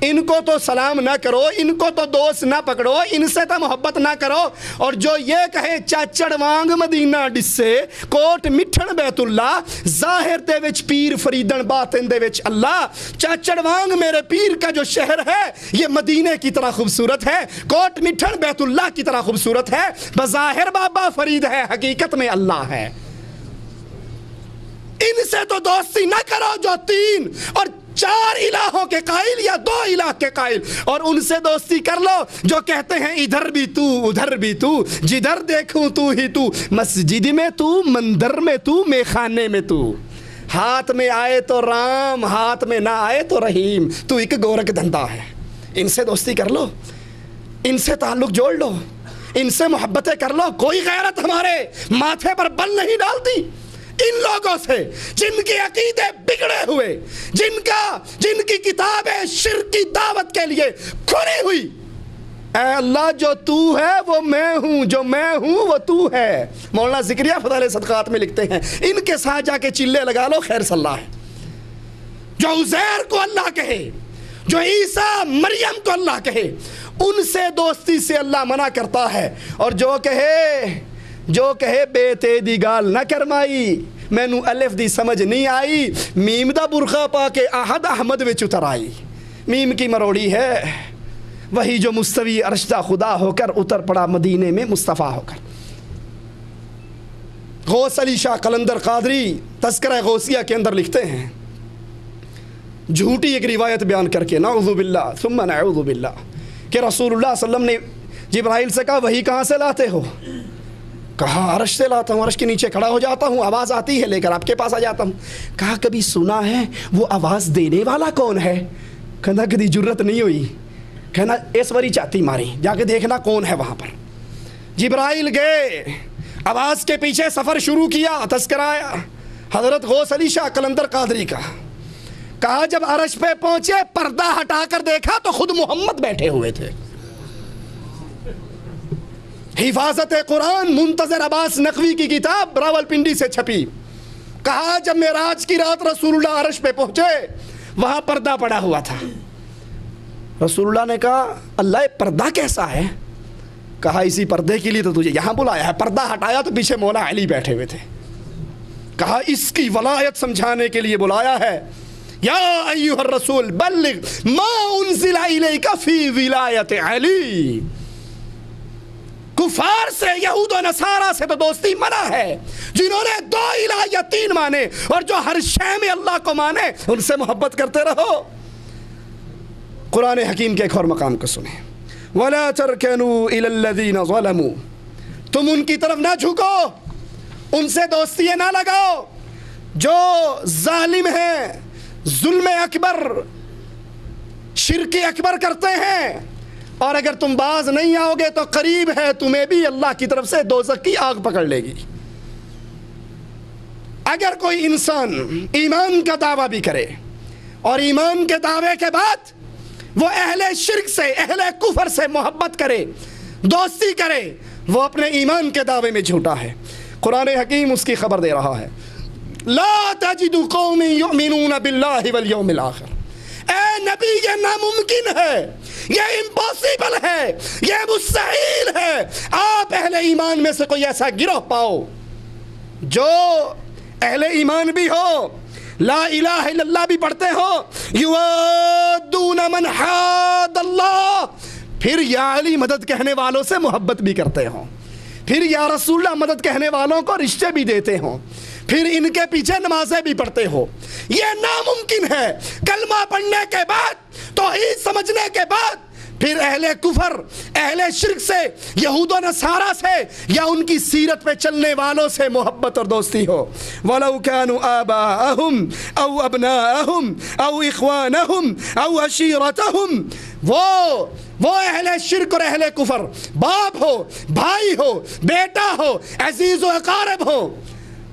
ان کو تو سلام نہ کرو, ان کو تو دوست نہ پکڑو, ان سے تو محبت نہ کرو. اور جو یہ کہے چاچڑ وانگ مدینہ ڈسے کوٹ مٹھن بیت اللہ, ظاہر دے وچ پیر فریدن باطن دے وچ اللہ. چاچڑ وانگ میرے پیر کا جو شہر ہے یہ مدینے کی طرح خوبصورت ہے, کوٹ مٹھن بیت اللہ کی طرح خوبصورت ہے. بظاہر بابا فرید ہے, حقیقت میں اللہ ہے. ان سے تو دوستی نہ کرو جو 3 اور 4 الہوں کے قائل یا 2 الہ کے قائل, اور ان سے دوستی کر لو جو کہتے ہیں ادھر بھی تو ادھر بھی تو, جدھر دیکھوں تو ہی تو, مسجد میں تو, مندر میں تو, میخانے میں تو, ہاتھ میں آئے تو رام, ہاتھ میں نہ آئے تو رحیم, تو ایک گورکھ دھندا ہے. ان سے دوستی کر لو, ان سے تعلق جوڑ لو, ان سے محبتیں کر لو. کوئی غیرت ہمارے ماتھے پر بل نہیں ڈالتی ان لوگوں سے جن کے عقیدے بگڑے ہوئے, جن کی کتابیں شرک کی دعوت کے لیے کھلی ہوئی. اے اللہ جو تو ہے وہ میں ہوں, جو میں ہوں وہ تو ہے. مولانا ذکریہ فضائل صدقات میں لکھتے ہیں ان کے ساتھ جا کے چلے لگا لو خیر صلاح ہے. جو عزیر کو اللہ کہے, جو عیسیٰ مریم کو اللہ کہے ان سے دوستی سے اللہ منع کرتا ہے، اور جو کہے بے تیدی گال نہ کرمائی، مینو الف دی سمجھ نہیں آئی، میم دا برخا پا کے احد احمد وچ اتر آئی۔ میم کی مروڑی ہے وہی جو مستوی عرشدہ خدا ہو کر اتر پڑا مدینے میں مصطفیٰ ہو کر۔ غوث علی شاہ قلندر قادری تذکرہ غوثیہ کے اندر لکھتے ہیں، جھوٹی ایک روایت بیان کر کے، نعوذ باللہ ثم نعوذ باللہ، کہ رسول اللہ صلی اللہ علیہ وسلم نے جبرائیل سے کہا وہی کہاں سے لاتے ہو؟ کہا عرش سے لاتا ہوں، عرش کے نیچے کھڑا ہو جاتا ہوں، آواز آتی ہے لے کر آپ کے پاس آ جاتا ہوں۔ کہا کبھی سنا ہے وہ آواز دینے والا کون ہے؟ کہنا کبھی جرت نہیں ہوئی، کہنا اس وری چاتی ماری، جا کے دیکھنا کون ہے وہاں پر۔ جبرائیل گئے، آواز کے پیچھے سفر شروع کیا، تذکرہ آیا حضرت غوث علی شاہ قلندر قادری کا۔ کہا جب عرش پہ پہنچے پردہ ہٹا کر دیکھا تو خود محمد بیٹھے ہوئے تھے۔ حفاظت قرآن منتظر عباس نقوی کی کتاب راولپنڈی سے چھپی۔ کہا جب معراج کی رات رسول اللہ عرش پہ پہنچے وہاں پردہ پڑا ہوا تھا۔ رسول اللہ نے کہا اللہ یہ پردہ کیسا ہے؟ کہا اسی پردے کے لیے تو تجھے یہاں بلایا ہے۔ پردہ ہٹایا تو پیچھے مولا علی بیٹھے ہوئے تھے۔ کہا اس کی ولایت سمجھانے کے لیے بلایا ہے۔ یا ایھا الرسول بلغ ما انزل الیک فی ولایت علی۔ کفار سے، یہود و نصارہ سے تو دوستی منع ہے، جنہوں نے 2 الہ یا 3 مانے اور جو ہر شے میں اللہ کو مانے ان سے محبت کرتے رہو۔ قرآن حکیم کے ایک اور مقام کو سنیں، وَلَا تَرْكَنُوا إِلَى الَّذِينَ ظَلَمُوا، تم ان کی طرف نہ جھکو، ان سے دوستی نہ لگاؤ جو ظالم ہیں، ظلم اکبر، شرک اکبر کرتے ہیں، اور اگر تم باز نہیں آؤ گے تو قریب ہے تمہیں بھی اللہ کی طرف سے دوزخ کی آگ پکڑ لے گی۔ اگر کوئی انسان ایمان کا دعویٰ بھی کرے اور ایمان کے دعوے کے بعد وہ اہل شرک سے، اہل کفر سے محبت کرے، دوستی کرے، وہ اپنے ایمان کے دعوے میں جھوٹا ہے۔ قرآن حکیم اس کی خبر دے رہا ہے، لا تجد قوم یؤمنون باللہ والیوم الآخر۔ اے نبی یہ ناممکن ہے، یہ امپاسبل ہے، یہ مستحیل ہے آپ اہل ایمان میں سے کوئی ایسا گروہ پاؤ جو اہل ایمان بھی ہو، لا الہ الا اللہ بھی پڑھتے ہو، یوادون من حاد اللہ، پھر یا علی مدد کہنے والوں سے محبت بھی کرتے ہوں، پھر یا رسول اللہ مدد کہنے والوں کو رشتے بھی دیتے ہوں، پھر ان کے پیچھے نمازیں بھی پڑھتے ہو۔ یہ ناممکن ہے۔ کلمہ پڑھنے کے بعد، توحید سمجھنے کے بعد، پھر اہل کفر، اہل شرک سے، یہود و نصارہ سے یا ان کی سیرت پہ چلنے والوں سے محبت اور دوستی ہو۔ وَلَوْ كَانُوا آبَاءَهُمْ أَوْ أَبْنَاءَهُمْ أَوْ إِخْوَانَهُمْ أَوْ عَشِيرَتَهُمْ، وہ اہل شرک اور اہل کفر، باپ ہو، بھائی ہو، بیٹا ہو، عزیز و اقارب ہو،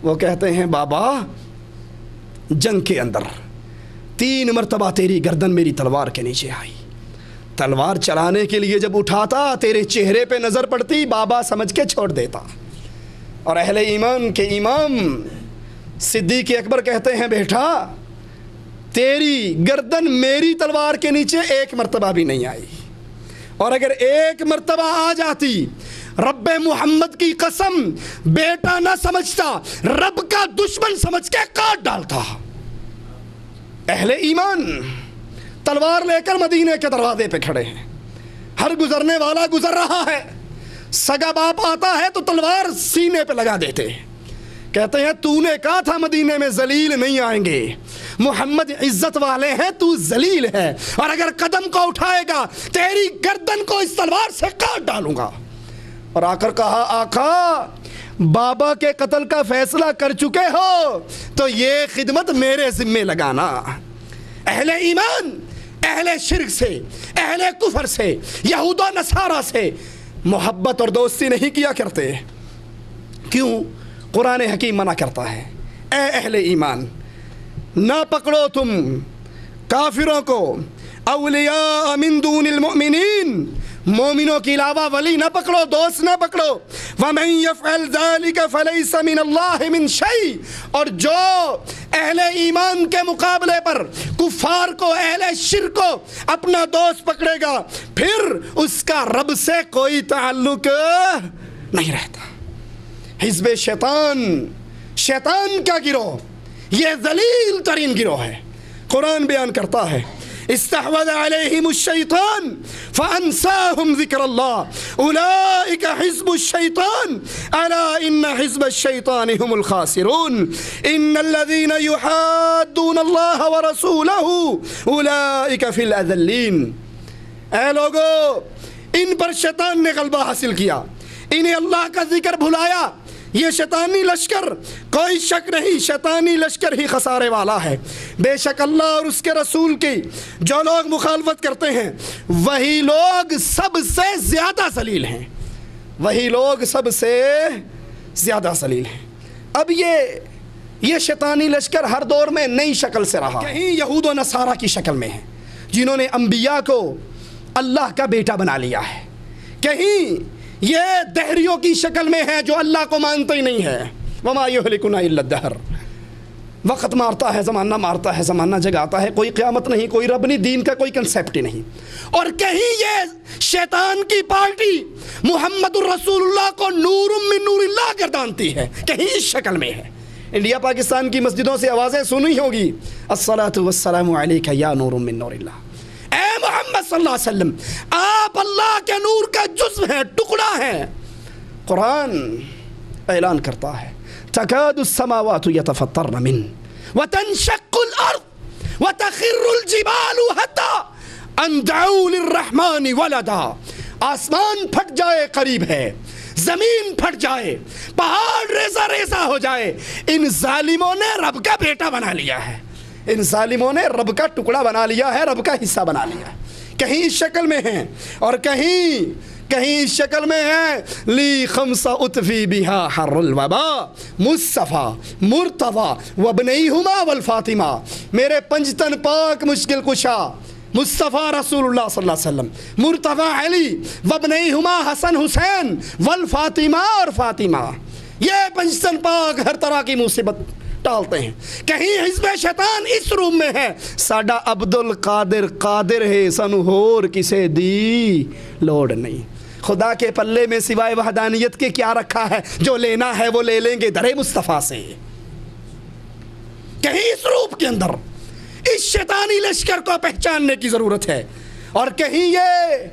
وہ کہتے ہیں بابا جنگ کے اندر 3 مرتبہ تیری گردن میری تلوار کے نیچے آئی، تلوار چلانے کے لیے جب اٹھاتا تیرے چہرے پہ نظر پڑتی بابا سمجھ کے چھوڑ دیتا۔ اور اہل ایمان کے امام صدیق اکبر کہتے ہیں بیٹا تیری گردن میری تلوار کے نیچے 1 مرتبہ بھی نہیں آئی، اور اگر 1 مرتبہ آ جاتی رب محمد کی قسم بیٹا نہ سمجھتا، رب کا دشمن سمجھ کے کاٹ ڈالتا۔ اہل ایمان تلوار لے کر مدینے کے دروازے پہ کھڑے ہیں، ہر گزرنے والا گزر رہا ہے، سگا باپ آتا ہے تو تلوار سینے پہ لگا دیتے ہیں، کہتے ہیں تو نے کہا تھا مدینے میں ذلیل نہیں آئیں گے، محمد عزت والے ہیں تو ذلیل ہے، اور اگر قدم کو اٹھائے گا تیری گردن کو اس تلوار سے کاٹ ڈالوں گا۔ اور آ کر کہا آقا بابا کے قتل کا فیصلہ کر چکے ہو تو یہ خدمت میرے ذمے لگانا۔ اہل ایمان اہل شرک سے، اہل کفر سے، یہود و نصارہ سے محبت اور دوستی نہیں کیا کرتے۔ کیوں؟ قرآن حکیم منع کرتا ہے، اے اہل ایمان نہ پکڑو تم کافروں کو اولیاء من دون المؤمنین، مومنوں کے علاوہ ولی نہ پکڑو، دوست نہ پکڑو۔ وَمَن يَفْعَلْ ذَلِكَ فَلَيْسَ مِنَ اللَّهِ مِنْ شَيْءٍ، اور جو اہل ایمان کے مقابلے پر کفار کو، اہل شرک کو اپنا دوست پکڑے گا، پھر اس کا رب سے کوئی تعلق نہیں رہتا۔ حزب شیطان، شیطان کا گروہ، یہ ذلیل ترین گروہ ہے۔ قرآن بیان کرتا ہے استحوذ علیہم الشیطان فانساہم ذکر اللہ اولئک حزب الشیطان الا ان حزب الشیطان هم الخاسرون ان الذین یحادون اللہ ورسولہ اولئک فی الاذلین۔ اے لوگو، ان پر شیطان نے غلبہ حاصل کیا، انہیں اللہ کا ذکر بھلایا۔ یہ شیطانی لشکر، کوئی شک نہیں، شیطانی لشکر ہی خسارے والا ہے۔ بے شک اللہ اور اس کے رسول کی جو لوگ مخالفت کرتے ہیں وہی لوگ سب سے زیادہ ذلیل ہیں، وہی لوگ سب سے زیادہ ذلیل ہیں۔ اب یہ شیطانی لشکر ہر دور میں نئی شکل سے رہا، کہیں یہود و نصارہ کی شکل میں ہے جنہوں نے انبیاء کو اللہ کا بیٹا بنا لیا ہے، کہیں یہ دہریوں کی شکل میں ہے جو اللہ کو مانتے ہی نہیں ہے۔ وما یہلکنا الا الدہر، وقت مارتا ہے، زمانہ مارتا ہے، زمانہ جگاتا ہے، کوئی قیامت نہیں، کوئی رب نہیں، دین کا کوئی کنسیپٹ ہی نہیں۔ اور کہیں یہ شیطان کی پارٹی محمد الرسول اللہ کو نور من نور اللہ گردانتی ہے، کہیں اس شکل میں ہے۔ انڈیا پاکستان کی مسجدوں سے آوازیں سنی ہوگی الصلاۃ والسلام علیک یا نور من نور اللہ، اے محمد صلی اللہ علیہ وسلم آپ اللہ کے نور کا جزو ہیں، ٹکڑا ہیں۔ قرآن اعلان کرتا ہے تکاد السماوات یتفطرن من وتنشق الارض وتخر الجبال حتى ان دعوا للرحمن ولدا، آسمان پھٹ جائے قریب ہے، زمین پھٹ جائے، پہاڑ ریزہ ریزہ ہو جائے، ان ظالموں نے رب کا بیٹا بنا لیا ہے، ان ظالموں نے رب کا ٹکڑا بنا لیا ہے، رب کا حصہ بنا لیا ہے۔ کہیں اس شکل میں ہیں اور کہیں اس شکل میں ہیں لی خمسہ اطفی بہا حر الوبا مصطفیٰ مرتضی وابنیہما والفاطمہ، میرے پنجتن پاک مشکل کشا مصطفیٰ رسول اللہ صلی اللہ علیہ وسلم، مرتضی علی وابنیہما حسن حسین والفاطمہ اور فاطمہ، یہ پنجتن پاک ہر طرح کی مصیبت ٹالتے ہیں۔ کہیں حزب شیطان اس روم میں ہے ساڈا عبد القادر قادر ہے، سانو ہور کسے دی لوڑ نہیں، خدا کے پلے میں سوائے وحدانیت کے کیا رکھا ہے، جو لینا ہے وہ لے لیں گے در مصطفیٰ سے۔ کہیں اس روپ کے اندر اس شیطانی لشکر کو پہچاننے کی ضرورت ہے، اور کہیں یہ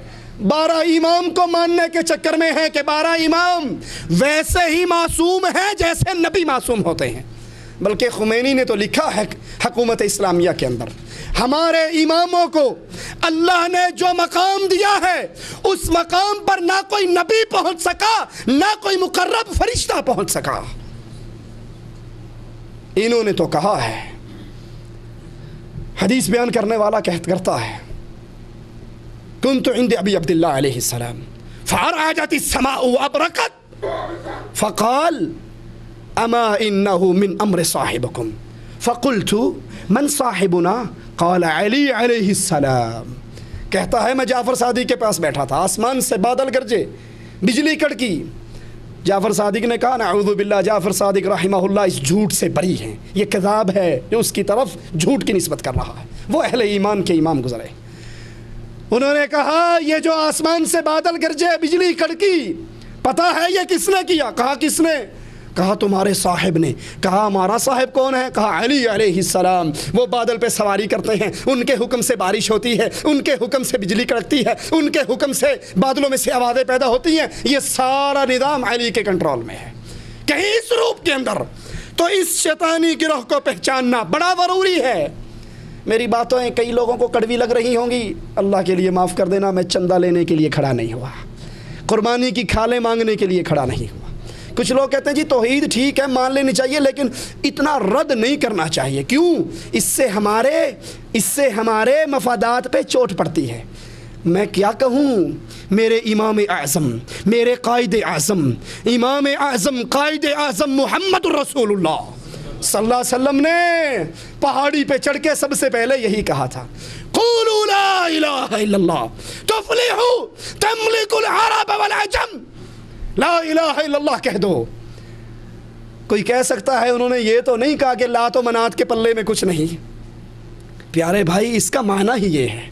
12 امام کو ماننے کے چکر میں ہے کہ 12 امام ویسے ہی معصوم ہیں جیسے نبی معصوم ہوتے ہیں۔ بلکہ خمینی نے تو لکھا ہے حکومت اسلامیہ کے اندر ہمارے اماموں کو اللہ نے جو مقام دیا ہے اس مقام پر نہ کوئی نبی پہنچ سکا، نہ کوئی مقرب فرشتہ پہنچ سکا۔ انہوں نے تو کہا ہے، حدیث بیان کرنے والا کرتا ہے کنت عند ابی عبداللہ علیہ السلام فارعجت السماء وابرقت فقال اما انه من امر صاحبكم فقلت من صاحبنا قال علی علیہ السلام۔ کہتا ہے میں جعفر صادق کے پاس بیٹھا تھا، آسمان سے بادل گرجے، بجلی کڑکی، جعفر صادق نے کہا نعوذ باللہ، جعفر صادق رحمہ اللہ اس جھوٹ سے بری ہیں، یہ کذاب ہے جو اس کی طرف جھوٹ کی نسبت کر رہا ہے، وہ اہل ایمان کے امام گزرے۔ انہوں نے کہا یہ جو آسمان سے بادل گرجے، بجلی کڑکی، پتہ ہے یہ کس نے کیا؟ کہا کس نے؟ کہا تمہارے صاحب نے۔ کہا ہمارا صاحب کون ہے؟ کہا علی علیہ السلام، وہ بادل پہ سواری کرتے ہیں، ان کے حکم سے بارش ہوتی ہے، ان کے حکم سے بجلی کڑکتی ہے، ان کے حکم سے بادلوں میں سے آوازیں پیدا ہوتی ہیں، یہ سارا نظام علی کے کنٹرول میں ہے۔ کہیں اس روپ کے اندر تو اس شیطانی گروہ کو پہچاننا بڑا ضروری ہے۔ میری باتیں کئی لوگوں کو کڑوی لگ رہی ہوں گی، اللہ کے لیے معاف کر دینا، میں چندہ لینے کے لیے کھڑا نہیں ہوا، قربانی کی کھالیں مانگنے کے لیے کھڑا نہیں ہوا۔ کچھ لوگ کہتے ہیں جی توحید ٹھیک ہے مان لینی چاہیے لیکن اتنا رد نہیں کرنا چاہیے، کیوں؟ اس سے ہمارے مفادات پہ چوٹ پڑتی ہے۔ میں کیا کہوں؟ میرے امام اعظم، میرے قائد اعظم، امام اعظم قائد اعظم محمد الرسول اللہ صلی اللہ علیہ وسلم نے پہاڑی پہ چڑھ کے سب سے پہلے یہی کہا تھا، قولوا لا الہ الا اللہ تفلحوا تملک العرب والعجم، لا الہ الا اللہ کہہ دو۔ کوئی کہہ سکتا ہے انہوں نے یہ تو نہیں کہا کہ لات و منات کے پلے میں کچھ نہیں؟ پیارے بھائی اس کا معنی ہی یہ ہے،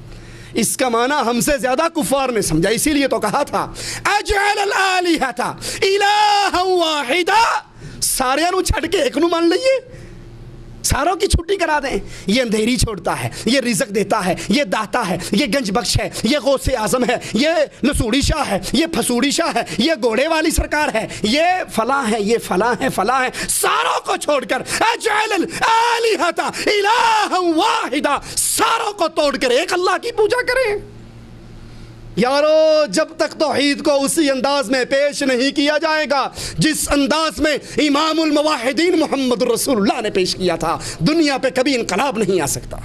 اس کا معنی ہم سے زیادہ کفار نے سمجھا، اسی لیے تو کہا تھا اجعل الالہۃ الہا واحدا، سارے نو چھڑ کے ایک نو مان لئیے، ساروں کی چھٹی کرا دیں۔ یہ اندھیری چھوڑتا ہے، یہ رزق دیتا ہے، یہ داتا ہے، یہ گنج بخش ہے، یہ غوث اعظم ہے، یہ نسوڑی شاہ ہے، یہ پھسوڑی شاہ ہے، یہ گھوڑے والی سرکار ہے، یہ فلاں ہے، یہ فلاں ہے، فلاں ہے، ساروں کو چھوڑ کر اجعل الالہۃ الہا واحدا، ساروں کو توڑ کر ایک اللہ کی پوجا کریں۔ یارو جب تک توحید کو اسی انداز میں پیش نہیں کیا جائے گا جس انداز میں امام الموحدین محمد رسول اللہ نے پیش کیا تھا، دنیا پہ کبھی انقلاب نہیں آ سکتا۔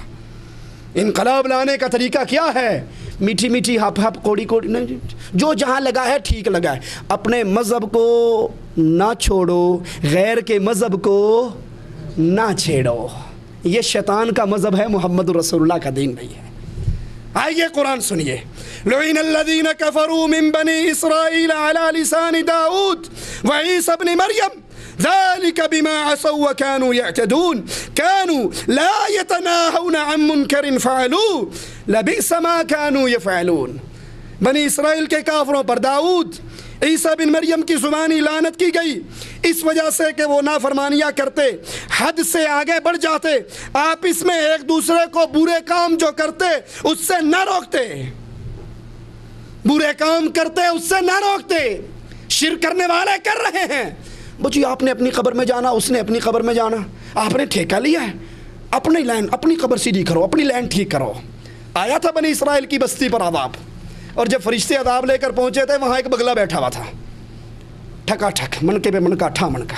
انقلاب لانے کا طریقہ کیا ہے؟ میٹھی میٹھی ہپ ہپ کوڑی کوڑی نہیں، جو جہاں لگا ہے ٹھیک لگا ہے، اپنے مذہب کو نہ چھوڑو، غیر کے مذہب کو نہ چھیڑو۔ یہ شیطان کا مذہب ہے، محمد رسول اللہ کا دین نہیں ہے۔ آئیے قرآن سنیے، لعن الذین کفروا من بنی اسرائیل علی لسان داؤد وعیسی ابن مریم ذلك بما عصوا وكانوا يعتدون كانوا لا يتناهون عن منكر فعلوه لبئس ما كانوا يفعلون۔ بنی اسرائیل کے کافروں پر داؤد عیسیٰ بن مریم کی زبانی لعنت کی گئی اس وجہ سے کہ وہ نافرمانیاں کرتے، حد سے آگے بڑھ جاتے، آپس میں ایک دوسرے کو برے کام جو کرتے اس سے نہ روکتے، برے کام کرتے اس سے نہ روکتے۔ شرک کرنے والے کر رہے ہیں، بچی آپ نے اپنی قبر میں جانا، اس نے اپنی قبر میں جانا، آپ نے ٹھیکہ لیا ہے، اپنی لینڈ اپنی قبر سیدھی کرو، اپنی لینڈ ٹھیک کرو۔ آیا تھا بنی اسرائیل کی بستی پر عذاب، اور جب فرشتے عذاب لے کر پہنچے تھے وہاں ایک بگلا بیٹھا ہوا تھا، ٹھکا ٹھک منکے پہ منکا ٹھا منکا،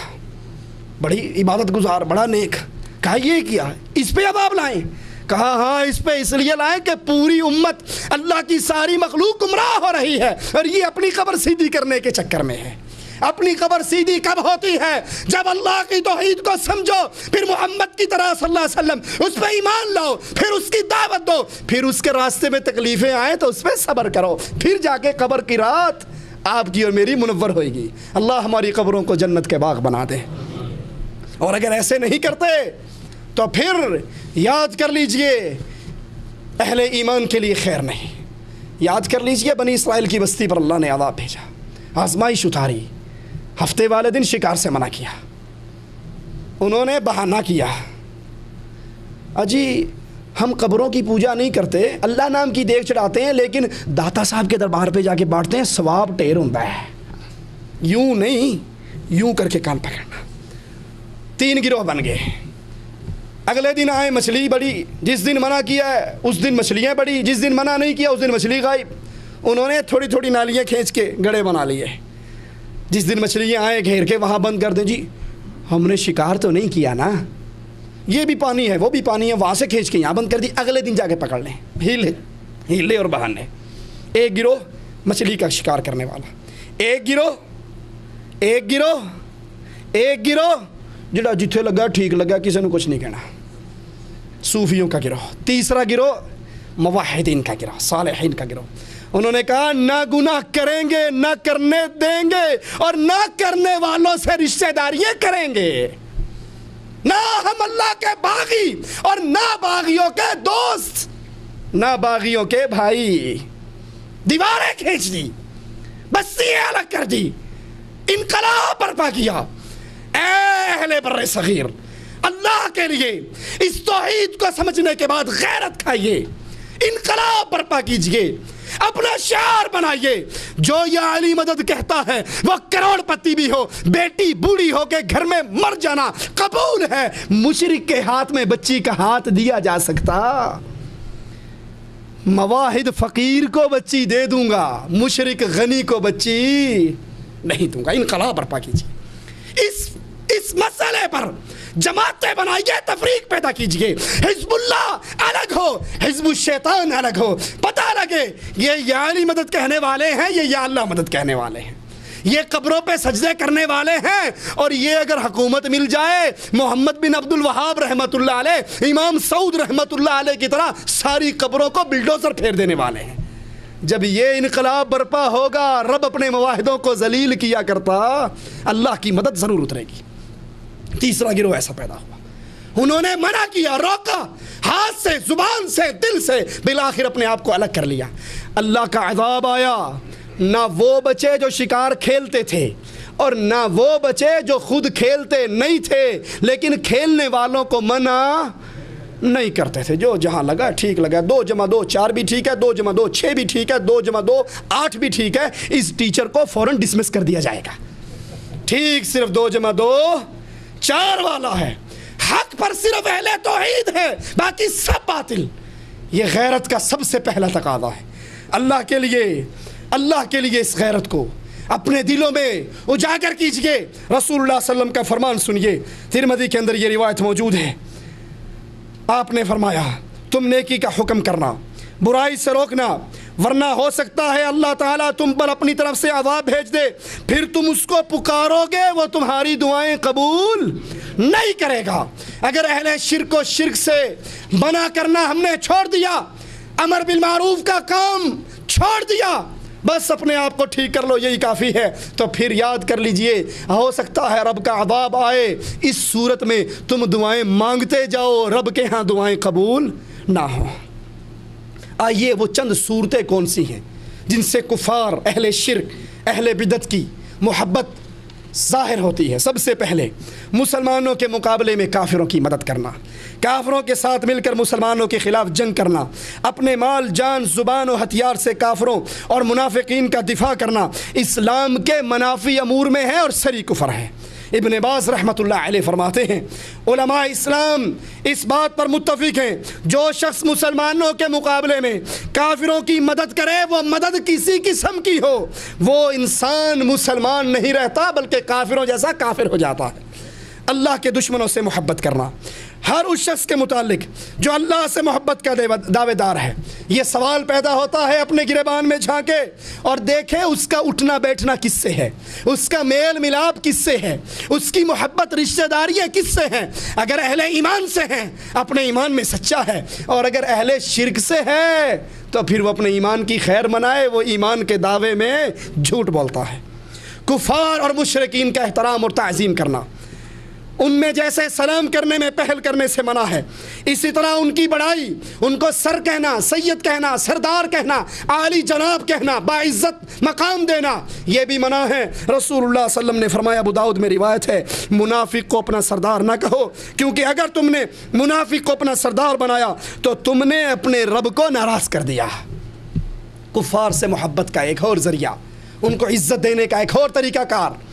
بڑی عبادت گزار، بڑا نیک۔ کہا یہ کیا اس پہ عذاب لائیں؟ کہا ہاں اس پہ اس لیے لائیں کہ پوری امت اللہ کی ساری مخلوق گمراہ ہو رہی ہے اور یہ اپنی قبر سیدھی کرنے کے چکر میں ہے۔ اپنی قبر سیدھی کب ہوتی ہے؟ جب اللہ کی توحید کو سمجھو، پھر محمد کی طرح صلی اللہ علیہ وسلم اس پہ ایمان لاؤ، پھر اس کی دعوت دو، پھر اس کے راستے میں تکلیفیں آئیں تو اس پہ صبر کرو، پھر جا کے قبر کی رات آپ کی اور میری منور ہوئے گی۔ اللہ ہماری قبروں کو جنت کے باغ بنا دے۔ اور اگر ایسے نہیں کرتے تو پھر یاد کر لیجئے اہل ایمان کے لیے خیر نہیں۔ یاد کر لیجئے بنی اسرائیل کی بستی پر اللہ نے عذاب بھیجا، آزمائش اتاری، ہفتے والے دن شکار سے منع کیا، انہوں نے بہانہ کیا، اجی ہم قبروں کی پوجا نہیں کرتے، اللہ نام کی دیگ چڑھاتے ہیں لیکن داتا صاحب کے دربار پہ جا کے بانٹتے ہیں، ثواب ٹیر ہوتا ہے۔ یوں نہیں، یوں کر کے کان پکڑنا۔ 3 گروہ بن گئے، اگلے دن آئے، مچھلی بڑی، جس دن منع کیا ہے اس دن مچھلیاں بڑی، جس دن منع نہیں کیا اس دن مچھلی غائب۔ انہوں نے تھوڑی تھوڑی نالیاں کھینچ کے گڑھے بنا لیے، جس دن مچھلیاں آئے گھیر کے وہاں بند کر دیں، جی ہم نے شکار تو نہیں کیا نا، یہ بھی پانی ہے وہ بھی پانی ہے، وہاں سے کھینچ کے یہاں بند کر دی، اگلے دن جا کے پکڑ لیں۔ ہیلے اور بہانے۔ ایک گروہ مچھلی کا شکار کرنے والا، ایک گروہ جڑا جتھے لگا ٹھیک لگا، کسی نے کچھ نہیں کہنا، صوفیوں کا گروہ۔ تیسرا گروہ موحدین کا گروہ، صالحین کا گروہ۔ انہوں نے کہا نہ گناہ کریں گے، نہ کرنے دیں گے، اور نہ کرنے والوں سے رشتہ داریاں کریں گے، نہ ہم اللہ کے باغی اور نہ باغیوں کے دوست، نہ باغیوں کے بھائی۔ دیواریں کھینچ دی، بستیاں الگ کر دی، انقلاب برپا کیا۔ اے اہل بر صغیر، اللہ کے لیے اس توحید کو سمجھنے کے بعد غیرت کھائیے، انقلاب برپا کیجئے، اپنا شعار بنائیے۔ جو یا علی مدد کہتا ہے وہ کروڑ پتی بھی ہو، بیٹی بوڑھی ہو کے گھر میں مر جانا قبول ہے۔ مشرک کے ہاتھ میں بچی کا ہاتھ دیا جا سکتا؟ مواحد فقیر کو بچی دے دوں گا، مشرک غنی کو بچی نہیں دوں گا۔ انقلاب برپا کیجیے، اس مسئلے پر جماعتیں بنائیے، تفریق پیدا کیجئے، حزب اللہ الگ ہو، حزب الشیطان الگ ہو، پتہ لگے یہ یا علی مدد کہنے والے ہیں، یہ یا اللہ مدد کہنے والے ہیں، یہ قبروں پہ سجدے کرنے والے ہیں، اور یہ اگر حکومت مل جائے محمد بن عبد الوہاب رحمۃ اللہ علیہ، امام سعود رحمۃ اللہ علیہ کی طرح ساری قبروں کو بلڈوزر پھیر دینے والے ہیں۔ جب یہ انقلاب برپا ہوگا، رب اپنے مواحدوں کو ذلیل کیا کرتا، اللہ کی مدد ضرور اترے گی۔ تیسرا گروہ ایسا پیدا ہوا، انہوں نے منع کیا، روکا، ہاتھ سے، زبان سے، دل سے، بالآخر اپنے آپ کو الگ کر لیا۔ اللہ کا عذاب آیا، نہ وہ بچے جو شکار کھیلتے تھے اور نہ وہ بچے جو خود کھیلتے نہیں تھے لیکن کھیلنے والوں کو منع نہیں کرتے تھے۔ جو جہاں لگا ٹھیک لگا، 2 × 2 4 بھی ٹھیک ہے، 2 × 2 6 بھی ٹھیک ہے، 2 × 2 8 بھی ٹھیک ہے، اس ٹیچر کو فوراً ڈسمس کر دیا جائے گا۔ ٹھیک صرف 2 × 2 4 والا ہے، حق پر صرف اہل توحید ہے، باقی سب باطل۔ یہ غیرت کا سب سے پہلا تقاضا ہے۔ اللہ کے لیے اس غیرت کو اپنے دلوں میں اجاگر کیجئے۔ رسول اللہ صلی اللہ علیہ وسلم کا فرمان سنیے، ترمذی کے اندر یہ روایت موجود ہے۔ آپ نے فرمایا تم نیکی کا حکم کرنا، برائی سے روکنا، ورنہ ہو سکتا ہے اللہ تعالیٰ تم پر اپنی طرف سے عذاب بھیج دے، پھر تم اس کو پکارو گے وہ تمہاری دعائیں قبول نہیں کرے گا۔ اگر اہل شرک و شرک سے منع کرنا ہم نے چھوڑ دیا، امر بالمعروف کا کام چھوڑ دیا، بس اپنے آپ کو ٹھیک کر لو یہی کافی ہے، تو پھر یاد کر لیجئے ہو سکتا ہے رب کا عذاب آئے۔ اس صورت میں تم دعائیں مانگتے جاؤ، رب کے ہاں دعائیں قبول نہ ہوں۔ آئیے وہ چند صورتیں کون سی ہیں جن سے کفار، اہل شرک، اہل بدعت کی محبت ظاہر ہوتی ہے۔ سب سے پہلے مسلمانوں کے مقابلے میں کافروں کی مدد کرنا، کافروں کے ساتھ مل کر مسلمانوں کے خلاف جنگ کرنا، اپنے مال، جان، زبان و ہتھیار سے کافروں اور منافقین کا دفاع کرنا اسلام کے منافی امور میں ہے اور سری کفر ہے۔ ابن باز رحمۃ اللہ علیہ فرماتے ہیں علماء اسلام اس بات پر متفق ہیں جو شخص مسلمانوں کے مقابلے میں کافروں کی مدد کرے وہ مدد کسی قسم کی ہو، وہ انسان مسلمان نہیں رہتا بلکہ کافروں جیسا کافر ہو جاتا ہے۔ اللہ کے دشمنوں سے محبت کرنا، ہر اس شخص کے متعلق جو اللہ سے محبت کا دعوے دار ہے، یہ سوال پیدا ہوتا ہے اپنے گریبان میں جھانکے اور دیکھے اس کا اٹھنا بیٹھنا کس سے ہے، اس کا میل ملاپ کس سے ہے، اس کی محبت رشتہ داریاں کس سے ہیں۔ اگر اہل ایمان سے ہیں اپنے ایمان میں سچا ہے، اور اگر اہل شرک سے ہے تو پھر وہ اپنے ایمان کی خیر منائے، وہ ایمان کے دعوے میں جھوٹ بولتا ہے۔ کفار اور مشرکین کا احترام اور تعظیم کرنا، ان میں جیسے سلام کرنے میں پہل کرنے سے منع ہے، اسی طرح ان کی بڑائی، ان کو سر کہنا، سید کہنا، سردار کہنا، عالی جناب کہنا، باعزت مقام دینا، یہ بھی منع ہے۔ رسول اللہ صلی اللہ علیہ وسلم نے فرمایا، ابو داؤد میں روایت ہے، منافق کو اپنا سردار نہ کہو، کیونکہ اگر تم نے منافق کو اپنا سردار بنایا تو تم نے اپنے رب کو ناراض کر دیا۔ کفار سے محبت کا ایک اور ذریعہ، ان کو عزت دینے کا ایک اور طریقہ کار،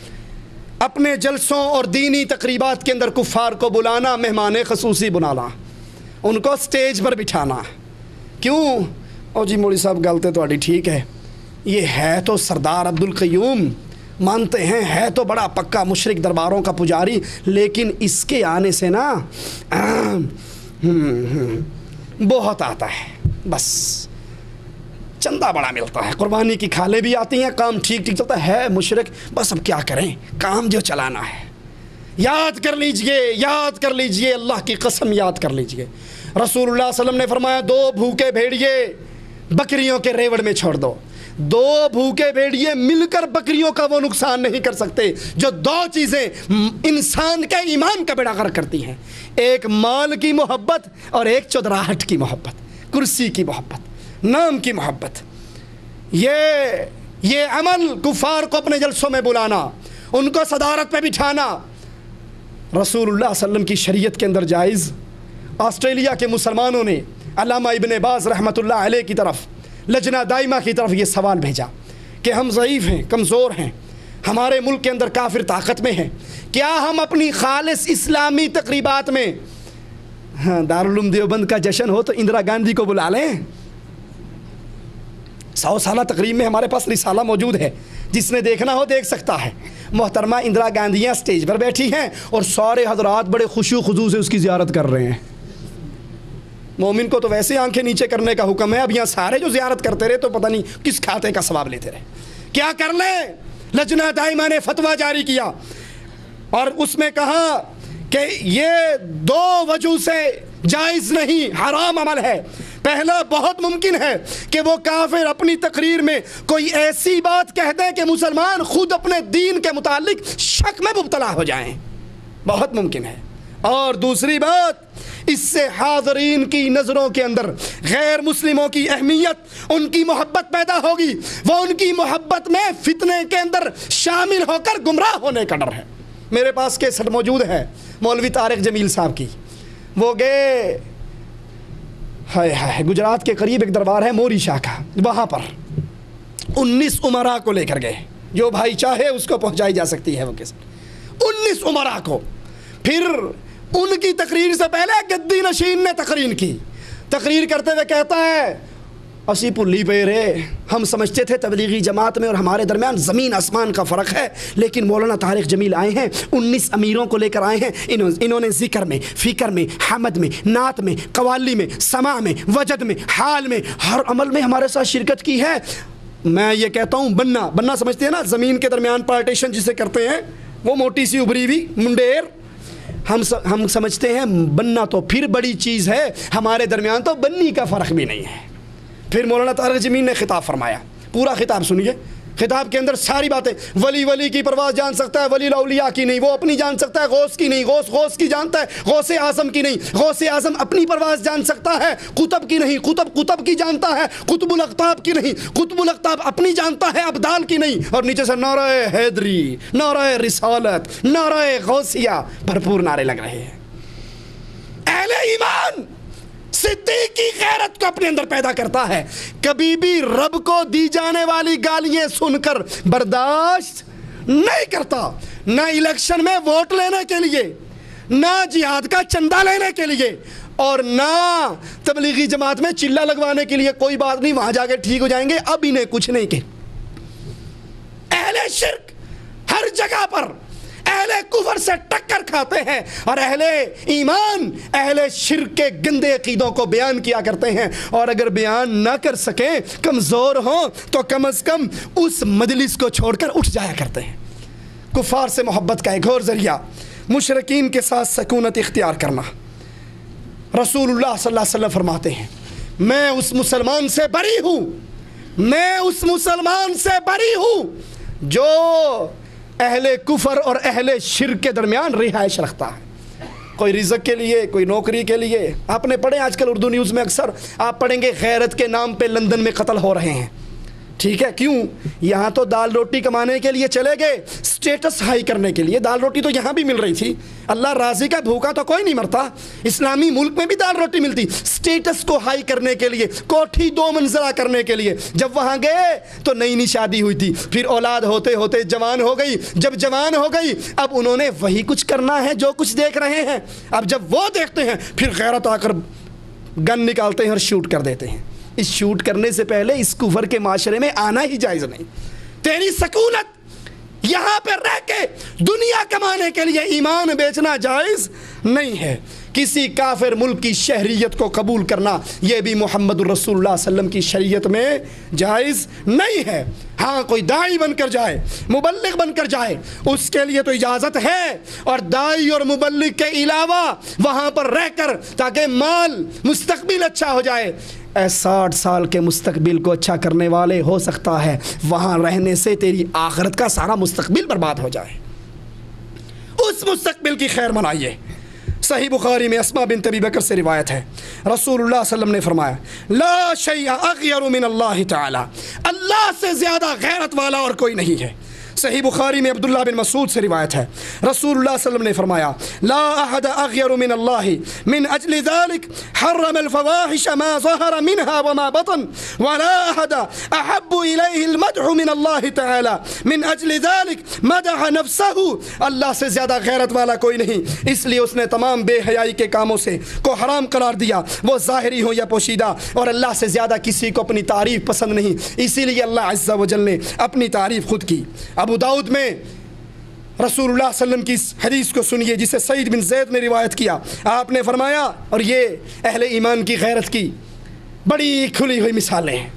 اپنے جلسوں اور دینی تقریبات کے اندر کفار کو بلانا، مہمان خصوصی بنانا، ان کو سٹیج پر بٹھانا۔ کیوں؟ او جی مولوی صاحب گل تے تہاڈی ٹھیک ہے، یہ ہے تو سردار عبد القیوم، مانتے ہیں ہے تو بڑا پکا مشرک درباروں کا پجاری، لیکن اس کے آنے سے نا بہت آتا ہے، بس چندہ بڑا ملتا ہے، قربانی کی کھالیں بھی آتی ہیں، کام ٹھیک ٹھیک چلتا ہے مشرک، بس اب کیا کریں، کام جو چلانا ہے۔ یاد کر لیجئے، اللہ کی قسم یاد کر لیجئے، رسول اللہ صلی اللہ علیہ وسلم نے فرمایا 2 بھوکے بھیڑیے بکریوں کے ریوڑ میں چھوڑ دو۔ 2 بھوکے بھیڑیے مل کر بکریوں کا وہ نقصان نہیں کر سکتے جو 2 چیزیں انسان کے ایمان کا بیڑا غرق کرتی ہیں، ایک مال کی محبت اور ایک چودراہٹ کی محبت، کرسی کی محبت، نام کی محبت۔ یہ عمل کفار کو اپنے جلسوں میں بلانا، ان کو صدارت پہ بٹھانا، رسول اللہ صلی اللہ علیہ وسلم کی شریعت کے اندر جائز۔ آسٹریلیا کے مسلمانوں نے علامہ ابن باز رحمۃ اللہ علیہ کی طرف، لجنہ دائمہ کی طرف یہ سوال بھیجا کہ ہم ضعیف ہیں، کمزور ہیں، ہمارے ملک کے اندر کافر طاقت میں ہیں، کیا ہم اپنی خالص اسلامی تقریبات میں، دارالعلوم دیوبند کا جشن ہو تو اندرا گاندھی کو بلا لیں؟ 100 سالہ تقریب میں ہمارے پاس رسالہ موجود ہے، جس نے دیکھنا ہو دیکھ سکتا ہے۔ محترمہ اندرا گاندھیاں سٹیج پر بیٹھی ہیں اور سارے حضرات بڑے خشوع و خضوع سے اس کی زیارت کر رہے ہیں۔ مومن کو تو ویسے آنکھیں نیچے کرنے کا حکم ہے، اب یہاں سارے جو زیارت کرتے رہے تو پتہ نہیں کس کھاتے کا ثواب لیتے رہے۔ کیا کر لیں؟ لجنہ دائمہ نے فتویٰ جاری کیا اور اس میں کہا کہ یہ 2 وجہ سے جائز نہیں، حرام عمل ہے۔ پہلا، بہت ممکن ہے کہ وہ کافر اپنی تقریر میں کوئی ایسی بات کہہ دیں کہ مسلمان خود اپنے دین کے متعلق شک میں مبتلا ہو جائیں۔ بہت ممکن ہے۔ اور دوسری بات، اس سے حاضرین کی نظروں کے اندر غیر مسلموں کی اہمیت، ان کی محبت پیدا ہوگی، وہ ان کی محبت میں فتنے کے اندر شامل ہو کر گمراہ ہونے کا ڈر ہے۔ میرے پاس کیسٹ موجود ہے مولوی طارق جمیل صاحب کی، وہ گئے گجرات کے قریب ایک دربار ہے موری شاہ کا، وہاں پر 19 امراء کو لے کر گئے، جو بھائی چاہے اس کو پہنچائی جا سکتی ہے وہ کیسٹ، 19 امراء کو۔ پھر ان کی تقریر سے پہلے گدی نشین نے تقریر کرتے ہوئے کہتا ہے، اسی پلی پہ رے، ہم سمجھتے تھے تبلیغی جماعت میں اور ہمارے درمیان زمین آسمان کا فرق ہے، لیکن مولانا طارق جمیل آئے ہیں، 19 امیروں کو لے کر آئے ہیں، انہوں نے ذکر میں، فکر میں، حمد میں، نعت میں، قوالی میں، سماع میں، وجد میں، حال میں، ہر عمل میں ہمارے ساتھ شرکت کی ہے۔ میں یہ کہتا ہوں بننا سمجھتے ہیں نا، زمین کے درمیان پارٹیشن جسے کرتے ہیں، وہ موٹی سی ابری ہوئی منڈیر، ہم سمجھتے ہیں بننا تو پھر بڑی چیز ہے، ہمارے درمیان تو بننی کا فرق بھی نہیں ہے۔ پھر مولانا طارق جمیل نے خطاب فرمایا، پورا خطاب سنیے، خطاب کے اندر ساری باتیں، ولی کی پرواز جان سکتا ہے، ولی الاولیاء کی نہیں، وہ اپنی جان سکتا ہے، غوث کی نہیں، غوث کی جانتا ہے، غوث اعظم کی نہیں، غوث اعظم اپنی پرواز جان سکتا ہے، قطب کی نہیں، قطب کی جانتا ہے، قطب الاقطاب کی نہیں، قطب الاقطاب اپنی جانتا ہے، ابدال کی نہیں، اور نیچے سے نعرہ حیدری، نعرہ رسالت، نعرہ غوثیہ، بھرپور نعرے لگ رہے ہیں۔ اہل ایمان صدیق کی غیرت کو اپنے اندر پیدا کرتا ہے، کبھی بھی رب کو دی جانے والی گالیاں سن کر برداشت نہیں کرتا، نہ الیکشن میں ووٹ لینے کے لیے، نہ جہاد کا چندہ لینے کے لیے، اور نہ تبلیغی جماعت میں چلہ لگوانے کے لیے۔ کوئی بات نہیں، وہاں جا کے ٹھیک ہو جائیں گے، اب انہیں کچھ نہیں کہ اہل شرک ہر جگہ پر اہل کفر سے ٹکر کھاتے ہیں، اور اہل ایمان اہل شرک کے گندے عقیدوں کو بیان کیا کرتے ہیں، اور اگر بیان نہ کر سکیں، کمزور ہوں، تو کم از کم اس مجلس کو چھوڑ کر اٹھ جایا کرتے ہیں۔ کفار سے محبت کا ایک اور ذریعہ مشرکین کے ساتھ سکونت اختیار کرنا۔ رسول اللہ صلی اللہ علیہ وسلم فرماتے ہیں، میں اس مسلمان سے بری ہوں جو اہل کفر اور اہل شرک کے درمیان رہائش رکھتا ہے۔ کوئی رزق کے لیے، کوئی نوکری کے لیے، آپ نے پڑھے آج کل اردو نیوز میں اکثر آپ پڑھیں گے غیرت کے نام پہ لندن میں قتل ہو رہے ہیں، ٹھیک ہے، کیوں؟ یہاں تو دال روٹی کمانے کے لیے چلے گئے، سٹیٹس ہائی کرنے کے لیے۔ دال روٹی تو یہاں بھی مل رہی تھی، اللہ راضی کا بھوکا تو کوئی نہیں مرتا، اسلامی ملک میں بھی دال روٹی ملتی، سٹیٹس کو ہائی کرنے کے لیے، کوٹھی 2 منزلہ کرنے کے لیے۔ جب وہاں گئے تو نئی شادی ہوئی تھی، پھر اولاد ہوتے ہوتے جوان ہو گئی، جب جوان ہو گئی اب انہوں نے وہی کچھ کرنا ہے جو کچھ دیکھ رہے ہیں۔ اب جب وہ دیکھتے ہیں پھر غیرت آ کر گن نکالتے ہیں اور شوٹ کر دیتے ہیں۔ اس شوٹ کرنے سے پہلے اس کفر کے معاشرے میں آنا ہی جائز نہیں۔ تیری سکونت یہاں پہ رہ کے دنیا کمانے کے لیے ایمان بیچنا جائز نہیں ہے۔ کسی کافر ملک کی شہریت کو قبول کرنا یہ بھی محمد الرسول اللہ صلی اللہ علیہ وسلم کی شریعت میں جائز نہیں ہے۔ ہاں کوئی داعی بن کر جائے، مبلغ بن کر جائے، اس کے لیے تو اجازت ہے، اور داعی اور مبلغ کے علاوہ وہاں پر رہ کر تاکہ مال مستقبل اچھا ہو جائے۔ 60 سال کے مستقبل کو اچھا کرنے والے ہو سکتا ہے وہاں رہنے سے تیری آخرت کا سارا مستقبل برباد ہو جائے، اس مستقبل کی خیر منائیے۔ صحیح بخاری میں اسماء بنت ابی بکر سے روایت ہے، رسول اللہ صلی اللہ علیہ وسلم نے فرمایا، لا شیء اغیر من اللہ تعالی، اللہ سے زیادہ غیرت والا اور کوئی نہیں ہے۔ صحیح بخاری میں عبداللہ بن مسعود سے روایت ہے، رسول اللہ صلی اللہ علیہ وسلم نے فرمایا، لا احد اغیر من اللہ من اجل ذلك حرم الفواحش ما ظهر منها وما بطن ولا احد احب الیہ المدح من اللہ تعالی من اجل ذلك مدح نفسه۔ اللہ سے زیادہ غیرت والا کوئی نہیں، اس لیے اس نے تمام بے حیائی کے کاموں سے کو حرام قرار دیا، وہ ظاہری ہو یا پوشیدہ، اور اللہ سے زیادہ کسی کو اپنی تعریف پسند نہیں، اسی لیے اللہ عز و جل نے اپنی تعریف خود کی۔ ابو داؤد میں رسول اللہ صلی اللہ علیہ وسلم کی حدیث کو سنیے جسے سعید بن زید نے روایت کیا، آپ نے فرمایا، اور یہ اہل ایمان کی غیرت کی بڑی کھلی ہوئی مثالیں ہیں،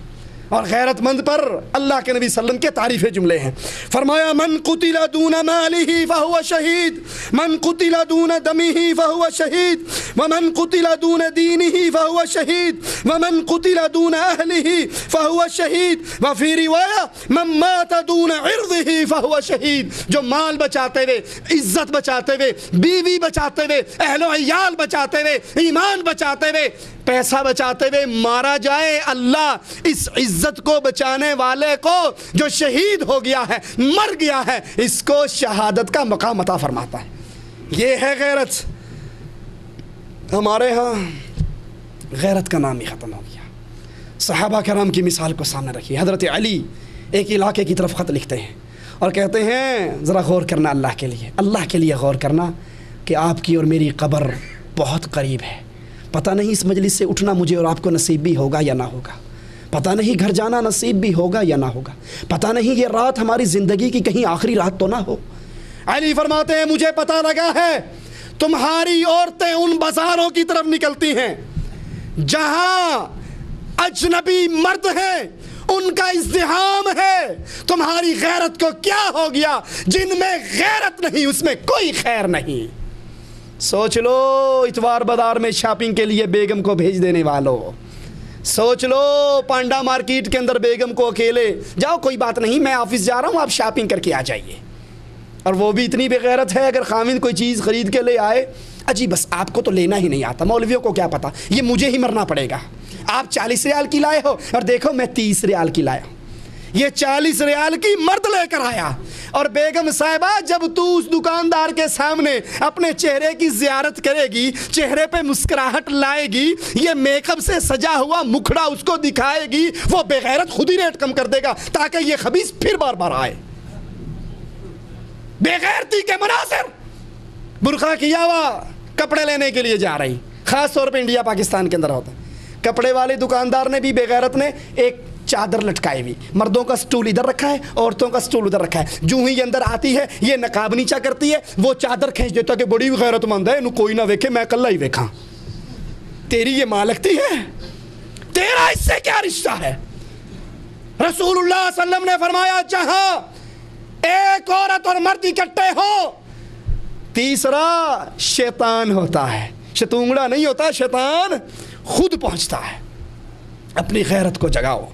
اور غیرت مند پر اللہ کے نبی صلی اللہ علیہ وسلم کے تعریف جملے ہیں. فرمایا من قتل دون ماله فهو شہید، من قتل دون دمه فهو شہید، ومن قتل دون دینه فهو شہید، ومن قتل دون اہله فهو شہید، وفي روایہ من مات دون عرضه فهو شہید. جو مال بچاتے ہوئے، عزت بچاتے ہوئے، بیوی بچاتے ہوئے، اہل و عیال بچاتے ہوئے، ایمان بچاتے ہوئے، پیسہ بچاتے ہوئے مارا جائے، اللہ اس عزت کو بچانے والے کو جو شہید ہو گیا ہے، مر گیا ہے، اس کو شہادت کا مقام عطا فرماتا ہے. یہ ہے غیرت. ہمارے ہاں غیرت کا نام ہی ختم ہو گیا. صحابہ کرام کی مثال کو سامنے رکھیے. حضرت علی ایک علاقے کی طرف خط لکھتے ہیں اور کہتے ہیں ذرا غور کرنا اللہ کے لیے، اللہ کے لیے غور کرنا کہ آپ کی اور میری قبر بہت قریب ہے. پتہ نہیں اس مجلس سے اٹھنا مجھے اور آپ کو نصیب بھی ہوگا یا نہ ہوگا، پتہ نہیں گھر جانا نصیب بھی ہوگا یا نہ ہوگا، پتہ نہیں یہ رات ہماری زندگی کی کہیں آخری رات تو نہ ہو. علی فرماتے ہیں مجھے پتہ لگا ہے تمہاری عورتیں ان بازاروں کی طرف نکلتی ہیں جہاں اجنبی مرد ہیں، ان کا ازدحام ہے. تمہاری غیرت کو کیا ہو گیا؟ جن میں غیرت نہیں اس میں کوئی خیر نہیں. سوچ لو اتوار بازار میں شاپنگ کے لیے بیگم کو بھیج دینے والوں، سوچ لو پانڈا مارکیٹ کے اندر بیگم کو اکیلے جاؤ، کوئی بات نہیں میں آفس جا رہا ہوں آپ شاپنگ کر کے آ جائیے. اور وہ بھی اتنی بے غیرت ہے اگر خاوند کوئی چیز خرید کے لے آئے، اجی بس آپ کو تو لینا ہی نہیں آتا، مولویوں کو کیا پتا، یہ مجھے ہی مرنا پڑے گا. آپ 40 ریال کی لائے ہو اور دیکھو میں 30 ریال کی لایا ہوں. یہ 40 ریال کی مرد لے کر آیا اور بیگم صاحبہ جب تو اس دکاندار کے سامنے اپنے چہرے کی زیارت کرے گی، چہرے پہ مسکراہٹ لائے گی، یہ میک اپ سے سجا ہوا مکھڑا اس کو دکھائے گی، وہ بے غیرت خود ہی ریٹ کم کر دے گا تاکہ یہ خبیث پھر بار بار آئے. بے غیرتی کے مناظر. برقع کیا ہوا کپڑے لینے کے لیے جا رہی، خاص طور پہ انڈیا پاکستان کے اندر ہوتا ہے. کپڑے والے دکاندار نے بھی بے غیرت نے ایک چادر لٹکائی ہوئی، مردوں کا سٹول ادھر رکھا ہے، عورتوں کا سٹول ادھر رکھا ہے. جو ہی یہ اندر آتی ہے یہ نقاب نیچا کرتی ہے، وہ چادر کھینچ دیتا کہ بڑی غیرت مند ہے، انہوں کوئی نہ ویکھے میں کلہ ہی ویکھاں. تیری یہ ماں لگتی ہے؟ تیرا اس سے کیا رشتہ ہے؟ رسول اللہ صلی اللہ علیہ وسلم نے فرمایا جہاں ایک عورت اور مرد اکٹھے ہو، تیسرا شیطان ہوتا ہے. شتونگڑا نہیں ہوتا، شیطان خود پہنچتا ہے. اپنی غیرت کو جگاؤ.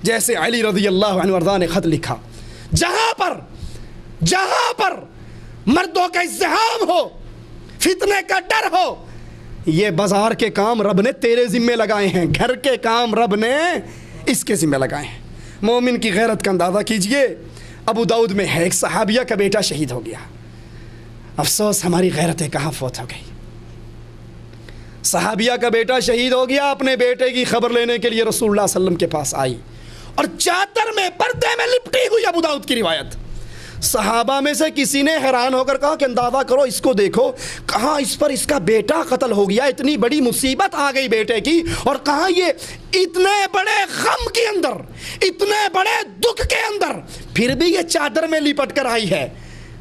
جیسے علی رضی اللہ عنہ وارضاہ نے خط لکھا، جہاں پر مردوں کا ازدحام ہو، فتنے کا ڈر ہو، یہ بازار کے کام رب نے تیرے ذمے لگائے ہیں، گھر کے کام رب نے اس کے ذمے لگائے ہیں. مومن کی غیرت کا اندازہ کیجئے. ابو داؤد میں ہے ایک صحابیہ کا بیٹا شہید ہو گیا. افسوس ہماری غیرتیں کہاں فوت ہو گئی. صحابیہ کا بیٹا شہید ہو گیا، اپنے بیٹے کی خبر لینے کے لیے رسول اللہ صلی اللہ علیہ وسلم کے پاس آئی اور چادر میں پردے میں لپٹی ہوئی. ابو داؤد کی روایت. صحابہ میں سے کسی نے حیران ہو کر کہا کہ اندازہ کرو اس کو دیکھو، کہاں اس پر اس کا بیٹا قتل ہو گیا، اتنی بڑی مصیبت آ گئی بیٹے کی، اور کہاں یہ اتنے بڑے غم کے اندر، اتنے بڑے دکھ کے اندر پھر بھی یہ چادر میں لپٹ کر آئی ہے.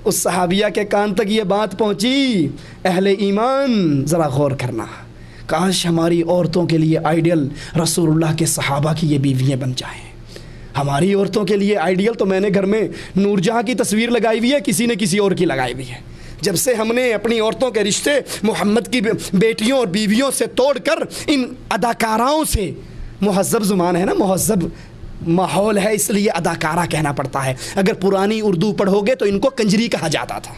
اس صحابیہ کے کان تک یہ بات پہنچی، اہل ایمان ذرا غور کرنا، کاش ہماری عورتوں کے لیے آئیڈیل رسول اللہ کے صحابہ کی یہ بیویاں بن جائیں. ہماری عورتوں کے لیے آئیڈیل تو میں نے گھر میں نور جہاں کی تصویر لگائی ہوئی ہے، کسی نے کسی اور کی لگائی ہوئی ہے. جب سے ہم نے اپنی عورتوں کے رشتے محمد کی بیٹیوں اور بیویوں سے توڑ کر ان اداکاراؤں سے، مہذب زبان ہے نا، مہذب ماحول ہے اس لیے اداکارہ کہنا پڑتا ہے. اگر پرانی اردو پڑھو گے تو ان کو کنجری کہا جاتا تھا،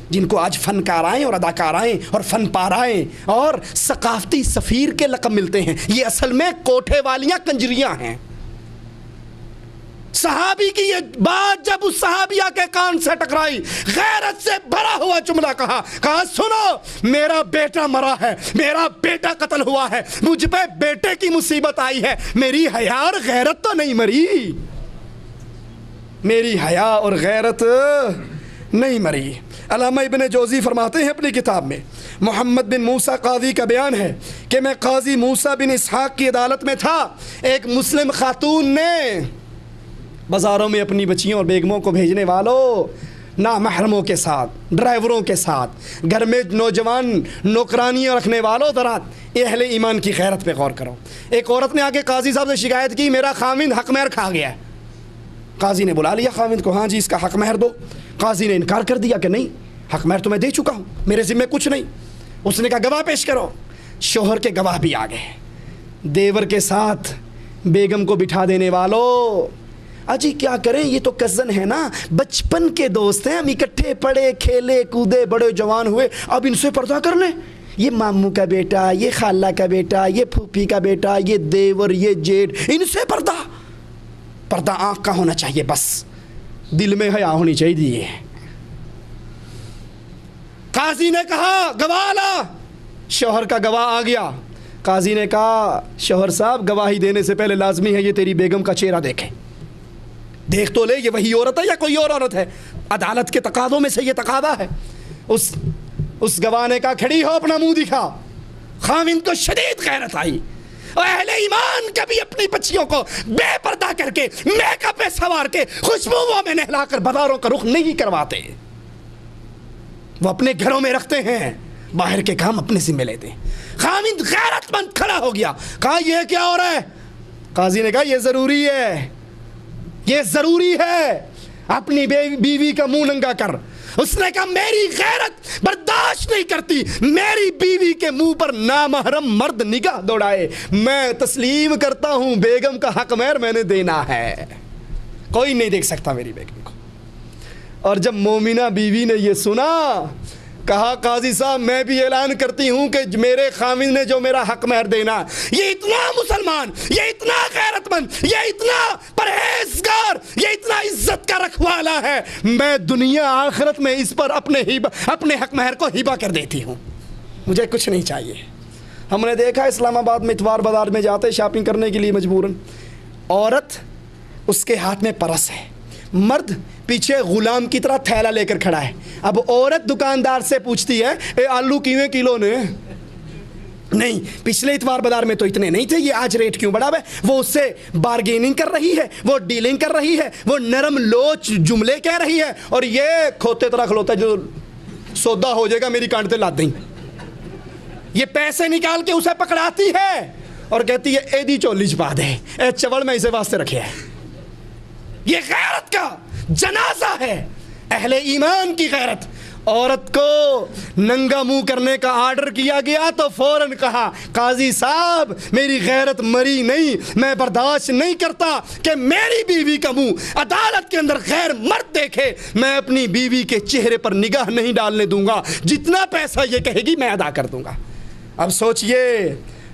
جن کو آج فنکارائیں اور اداکارائیں اور فن پارائیں اور ثقافتی سفیر کے لقب ملتے ہیں. یہ اصل میں کوٹھے والیاں کنجریاں ہیں. صحابی کی یہ بات جب اس صحابیہ کے کان سے ٹکرائی، غیرت سے بھرا ہوا جملہ کہا سنو میرا بیٹا مرا ہے، میرا بیٹا قتل ہوا ہے، مجھ پہ بیٹے کی مصیبت آئی ہے، میری حیا اور غیرت تو نہیں مری، میری حیا اور غیرت نہیں مری. علامہ ابن جوزی فرماتے ہیں اپنی کتاب میں، محمد بن موسیٰ قاضی کا بیان ہے کہ میں قاضی موسیٰ بن اسحاق کی عدالت میں تھا. ایک مسلم خاتون نے بازاروں میں اپنی بچیوں اور بیگموں کو بھیجنے والوں نامحرموں کے ساتھ، ڈرائیوروں کے ساتھ، گھر میں نوجوان نوکرانیاں رکھنے والوں درات اہل ایمان کی غیرت پہ غور کرو۔ ایک عورت نے آ کے قاضی صاحب سے شکایت کی میرا خاوند حق مہر کھا گیا ہے۔ قاضی نے بلا لیا خاوند کو، ہاں جی اس کا حق مہر دو۔ قاضی نے انکار کر دیا کہ نہیں، حق مہر تو میں دے چکا ہوں، میرے ذمہ کچھ نہیں۔ اس نے کہا گواہ پیش کرو۔ شوہر کے گواہ بھی آ گئے۔ دیور کے ساتھ بیگم کو بٹھا دینے والوں، اجی کیا کریں، یہ تو کزن ہے نا، بچپن کے دوست ہیں، ہم اکٹھے پڑھے کھیلے کودے بڑے جوان ہوئے، اب ان سے پردہ کر لیں۔ یہ ماموں کا بیٹا، یہ خالہ کا بیٹا، یہ پھوپھی کا بیٹا، یہ دیور، یہ جیٹ، ان سے پردہ آنکھ کا ہونا چاہیے، بس دل میں حیا ہونی چاہیے۔ قاضی نے کہا گواہ لا، شوہر کا گواہ آ گیا۔ قاضی نے کہا شوہر صاحب گواہی دینے سے پہلے لازمی ہے یہ تیری بیگم کا چہرہ دیکھیں، دیکھ تو لے یہ وہی عورت ہے یا کوئی اور عورت ہے۔ عدالت کے تقاضوں میں سے یہ تقاضا ہے۔ اس گواہ نے کہا کھڑی ہو، اپنا منہ دکھا۔ خاوند کو شدید غیرت آئی، اور اہل ایمان کبھی اپنی بچیوں کو بے پردہ کر کے میک اپ میں سوار کے خوشبوؤں میں نہلا کر بازاروں کا رخ نہیں کرواتے، وہ اپنے گھروں میں رکھتے ہیں، باہر کے کام اپنے ذمہ لیتے ہیں۔ خاوند غیرت مند کھڑا ہو گیا، کہا یہ کیا ہو رہا ہے؟ قاضی نے کہا یہ ضروری ہے، یہ ضروری ہے، اپنی بیوی کا منہ ننگا کر۔ اس نے کہا میری غیرت برداشت نہیں کرتی میری بیوی کے منہ پر نامحرم مرد نگاہ دوڑائے، میں تسلیم کرتا ہوں بیگم کا حق مہر میں نے دینا ہے، کوئی نہیں دیکھ سکتا میری بیگم کو۔ اور جب مومنہ بیوی نے یہ سنا، کہا قاضی صاحب میں بھی اعلان کرتی ہوں کہ میرے خاوند نے جو میرا حق مہر دینا، یہ اتنا مسلمان، یہ اتنا غیرت مند، یہ اتنا پرہیزگار، یہ اتنا عزت کا رکھوالا ہے، میں دنیا آخرت میں اس پر اپنے حق مہر کو ہبہ کر دیتی ہوں، مجھے کچھ نہیں چاہیے۔ ہم نے دیکھا اسلام آباد میں اتوار بازار میں جاتے شاپنگ کرنے کے لیے مجبوراً، عورت اس کے ہاتھ میں پرس ہے، مرد پیچھے غلام کی طرح تھیلا لے کر کھڑا ہے۔ اب عورت دکاندار سے پوچھتی ہے اے آلو کیویں کلو نے؟ نہیں پچھلے اتوار بازار میں تو اتنے نہیں تھے، یہ آج ریٹ کیوں بڑھا ہے؟ وہ اس سے بارگیننگ کر رہی ہے، وہ ڈیلنگ کر رہی ہے، وہ نرم لوچ جملے کہہ رہی ہے، اور یہ کھوتے طرح کھلوتا ہے جو سودا ہو جائے گا میری کانٹے لاد دیں، یہ پیسے نکال کے اسے پکڑاتی ہے اور کہتی ہے اے دی چولی چھپا دے، اے چوڑ میں اسے واسطے رکھے ہے۔ یہ غیرت کا جنازہ ہے، اہل ایمان کی غیرت۔ عورت کو ننگا منہ کرنے کا آرڈر کیا گیا تو فوراً کہا قاضی صاحب میری غیرت مری نہیں، میں برداشت نہیں کرتا کہ میری بیوی کا منہ عدالت کے اندر غیر مرد دیکھے، میں اپنی بیوی کے چہرے پر نگاہ نہیں ڈالنے دوں گا، جتنا پیسہ یہ کہے گی میں ادا کر دوں گا۔ اب سوچئے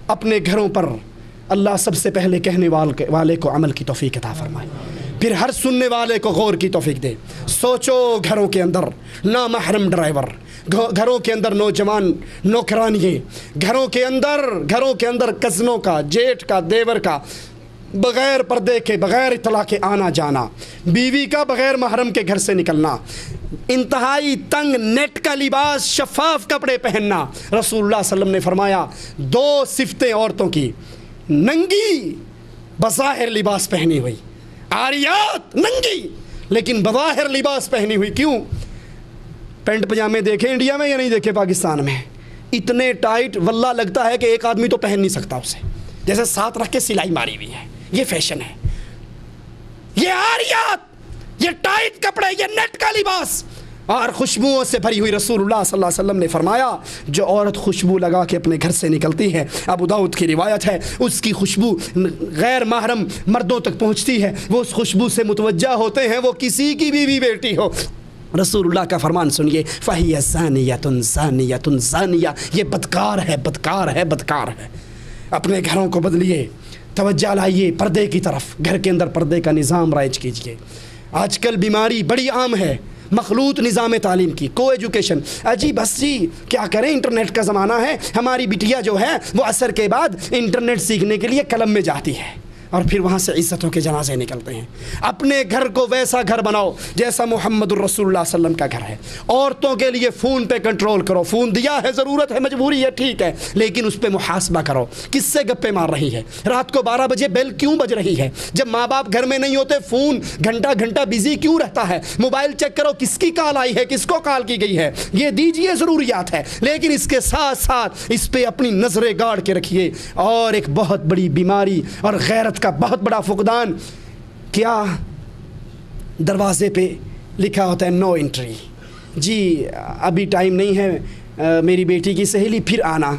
اپنے گھروں پر اللہ سب سے پہلے کہنے والے کو عمل کی توفیق عطا فرمائے، پھر ہر سننے والے کو غور کی توفیق دے۔ سوچو گھروں کے اندر نامحرم ڈرائیور، گھروں کے اندر نوجوان نوکرانیے، گھروں کے اندر کزنوں کا، جیٹ کا، دیور کا، بغیر پردے کے، بغیر اطلاع کے آنا جانا، بیوی کا بغیر محرم کے گھر سے نکلنا، انتہائی تنگ نیٹ کا لباس، شفاف کپڑے پہننا۔ رسول اللہ صلی اللہ علیہ وسلم نے فرمایا 2 صفتیں عورتوں کی، ننگی بظاہر لباس پہنی ہوئی، عاریات ننگی لیکن بظاہر لباس پہنی ہوئی۔ کیوں؟ پینٹ پجامے دیکھے انڈیا میں یا نہیں دیکھے پاکستان میں؟ اتنے ٹائٹ واللہ لگتا ہے کہ ایک آدمی تو پہن نہیں سکتا اسے، جیسے ساتھ رکھ کے سلائی ماری ہوئی ہے۔ یہ فیشن ہے، یہ عاریات، یہ ٹائٹ کپڑے، یہ نیٹ کا لباس اور خوشبوؤں سے بھری ہوئی۔ رسول اللہ صلی اللہ علیہ وسلم نے فرمایا جو عورت خوشبو لگا کے اپنے گھر سے نکلتی ہے، ابو داؤد کی روایت ہے، اس کی خوشبو غیر محرم مردوں تک پہنچتی ہے، وہ اس خوشبو سے متوجہ ہوتے ہیں، وہ کسی کی بیوی بیٹی ہو۔ رسول اللہ کا فرمان سنیے، فَهِيَ زَانِيَةٌ زَانِيَةٌ زَانِيَةٌ، یہ بدکار ہے، بدکار ہے، بدکار ہے۔ اپنے گھروں کو بدلیے، توجہ لائیے پردے کی طرف، گھر کے اندر پردے کا نظام رائج کیجیے۔ آج کل بیماری بڑی عام ہے، مخلوط نظام تعلیم کی، کو ایجوکیشن۔ جی بس جی کیا کریں، انٹرنیٹ کا زمانہ ہے، ہماری بٹیا جو ہے وہ عصر کے بعد انٹرنیٹ سیکھنے کے لیے کلب میں جاتی ہے، اور پھر وہاں سے عزتوں کے جنازے نکلتے ہیں۔ اپنے گھر کو ویسا گھر بناؤ جیسا محمد الرسول اللہ صلی اللہ علیہ وسلم کا گھر ہے۔ عورتوں کے لیے فون پہ کنٹرول کرو، فون دیا ہے، ضرورت ہے، مجبوری ہے، ٹھیک ہے، لیکن اس پہ محاسبہ کرو، کس سے گپے مار رہی ہے، رات کو 12 بجے بیل کیوں بج رہی ہے، جب ماں باپ گھر میں نہیں ہوتے فون گھنٹہ گھنٹہ بزی کیوں رہتا ہے، موبائل چیک کرو کس کی کال آئی ہے، کس کو کال کی گئی ہے، یہ دیجئے ضروریات ہے، لیکن اس کے ساتھ ساتھ اس پہ اپنی نظریں گاڑ کے رکھیے۔ اور ایک بہت بڑی بیماری اور غیرت کا بہت بڑا فقدان، کیا دروازے پہ لکھا ہوتا ہے نو انٹری، جی ابھی ٹائم نہیں ہے، میری بیٹی کی سہیلی پھر آنا،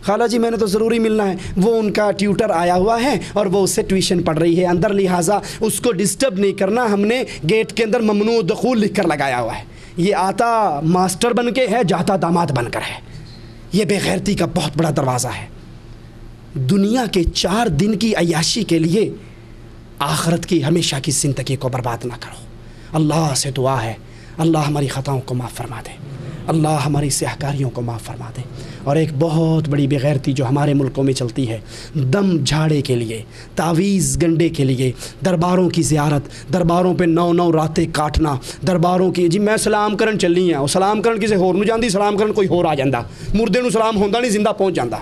خالہ جی میں نے تو ضروری ملنا ہے، وہ ان کا ٹیوٹر آیا ہوا ہے اور وہ اس سے ٹیوشن پڑھ رہی ہے اندر، لہٰذا اس کو ڈسٹرب نہیں کرنا، ہم نے گیٹ کے اندر ممنوع دخول لکھ کر لگایا ہوا ہے۔ یہ آتا ماسٹر بن کے ہے، جاتا داماد بن کر ہے۔ یہ بے غیرتی کا بہت بڑا دروازہ ہے۔ دنیا کے 4 دن کی عیاشی کے لیے آخرت کی ہمیشہ کی زندگی کو برباد نہ کرو۔ اللہ سے دعا ہے اللہ ہماری خطاؤں کو معاف فرما دے، اللہ ہماری سیاہکاریوں کو معاف فرما دے۔ اور ایک بہت بڑی بے غیرتی جو ہمارے ملکوں میں چلتی ہے، دم جھاڑے کے لیے، تعویذ گنڈے کے لیے درباروں کی زیارت، درباروں پہ 9 راتیں کاٹنا، درباروں کی، جی میں سلام کرن چلی ہوں، سلام کرن کسی ہور نوں جاندی، سلام کرن کوئی ہور آ جاندا، مردے نوں سلام ہوندا نہیں، زندہ پہنچ جاندا،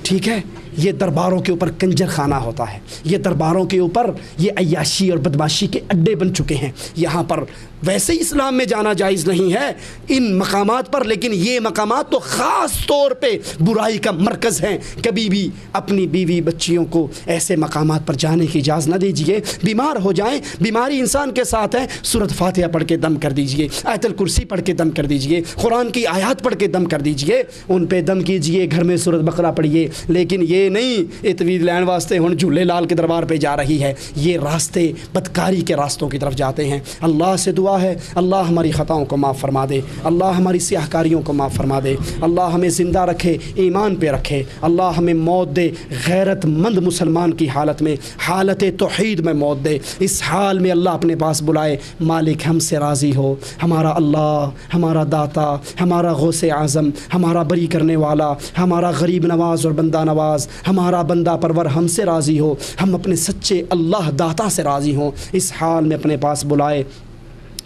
ٹھیک ہے۔ یہ درباروں کے اوپر کنجر خانہ ہوتا ہے، یہ درباروں کے اوپر یہ عیاشی اور بدماشی کے اڈے بن چکے ہیں۔ یہاں پر ویسے ہی اسلام میں جانا جائز نہیں ہے ان مقامات پر، لیکن یہ مقامات تو خاص طور پہ برائی کا مرکز ہیں۔ کبھی بھی اپنی بیوی بچیوں کو ایسے مقامات پر جانے کی اجازت نہ دیجیے، بیمار ہو جائیں، بیماری انسان کے ساتھ ہے، سورۃ فاتحہ پڑھ کے دم کر دیجیے، آیت الکرسی پڑھ کے دم کر دیجیے، قرآن کی آیات پڑھ کے دم کر دیجیے، ان پہ دم کیجیے، گھر میں سورۃ بقرہ پڑھیے، لیکن یہ نہیں اتوید لین واسطے ہن جھولے لال کے دربار پہ جا رہی ہے۔ یہ راستے بدکاری کے راستوں کی طرف جاتے ہیں۔ اللہ سے دعا ہے اللہ ہماری خطاؤں کو معاف فرما دے، اللہ ہماری سیاہکاریوں کو معاف فرما دے، اللہ ہمیں زندہ رکھے، ایمان پہ رکھے، اللہ ہمیں موت دے غیرت مند مسلمان کی حالت میں، حالت توحید میں موت دے۔ اس حال میں اللہ اپنے پاس بلائے، مالک ہم سے راضی ہو، ہمارا اللہ، ہمارا داتا، ہمارا غوث اعظم، ہمارا بری کرنے والا، ہمارا غریب نواز اور بندہ نواز، ہمارا بندہ پرور ہم سے راضی ہو، ہم اپنے سچے اللہ داتا سے راضی ہوں۔ اس حال میں اپنے پاس بلائے،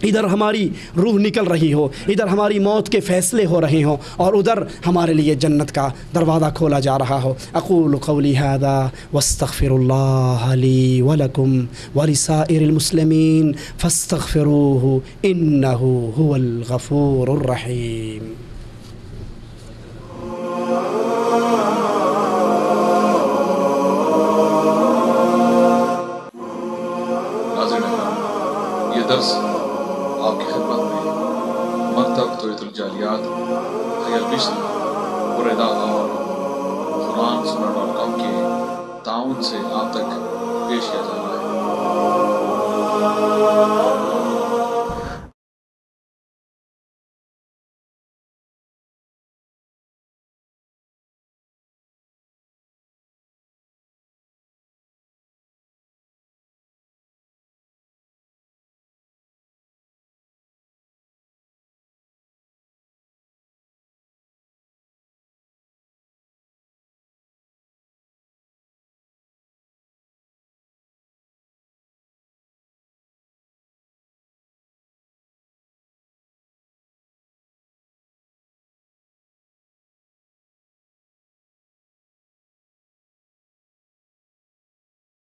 ادھر ہماری روح نکل رہی ہو، ادھر ہماری موت کے فیصلے ہو رہے ہوں، اور ادھر ہمارے لیے جنت کا دروازہ کھولا جا رہا ہو۔ اقول قولی ھذا واستغفر اللہ لی ولکم ولسائر المسلمین فاستغفروہ انہ ھو الغفور الرحیم۔ یہ درس آپ کی خدمت میں مکتب توحید الجالیات خیال بشری بریدہ اور قرآن سننا.com کے تعاون سے آپ تک پیش کیا جا رہا ہے۔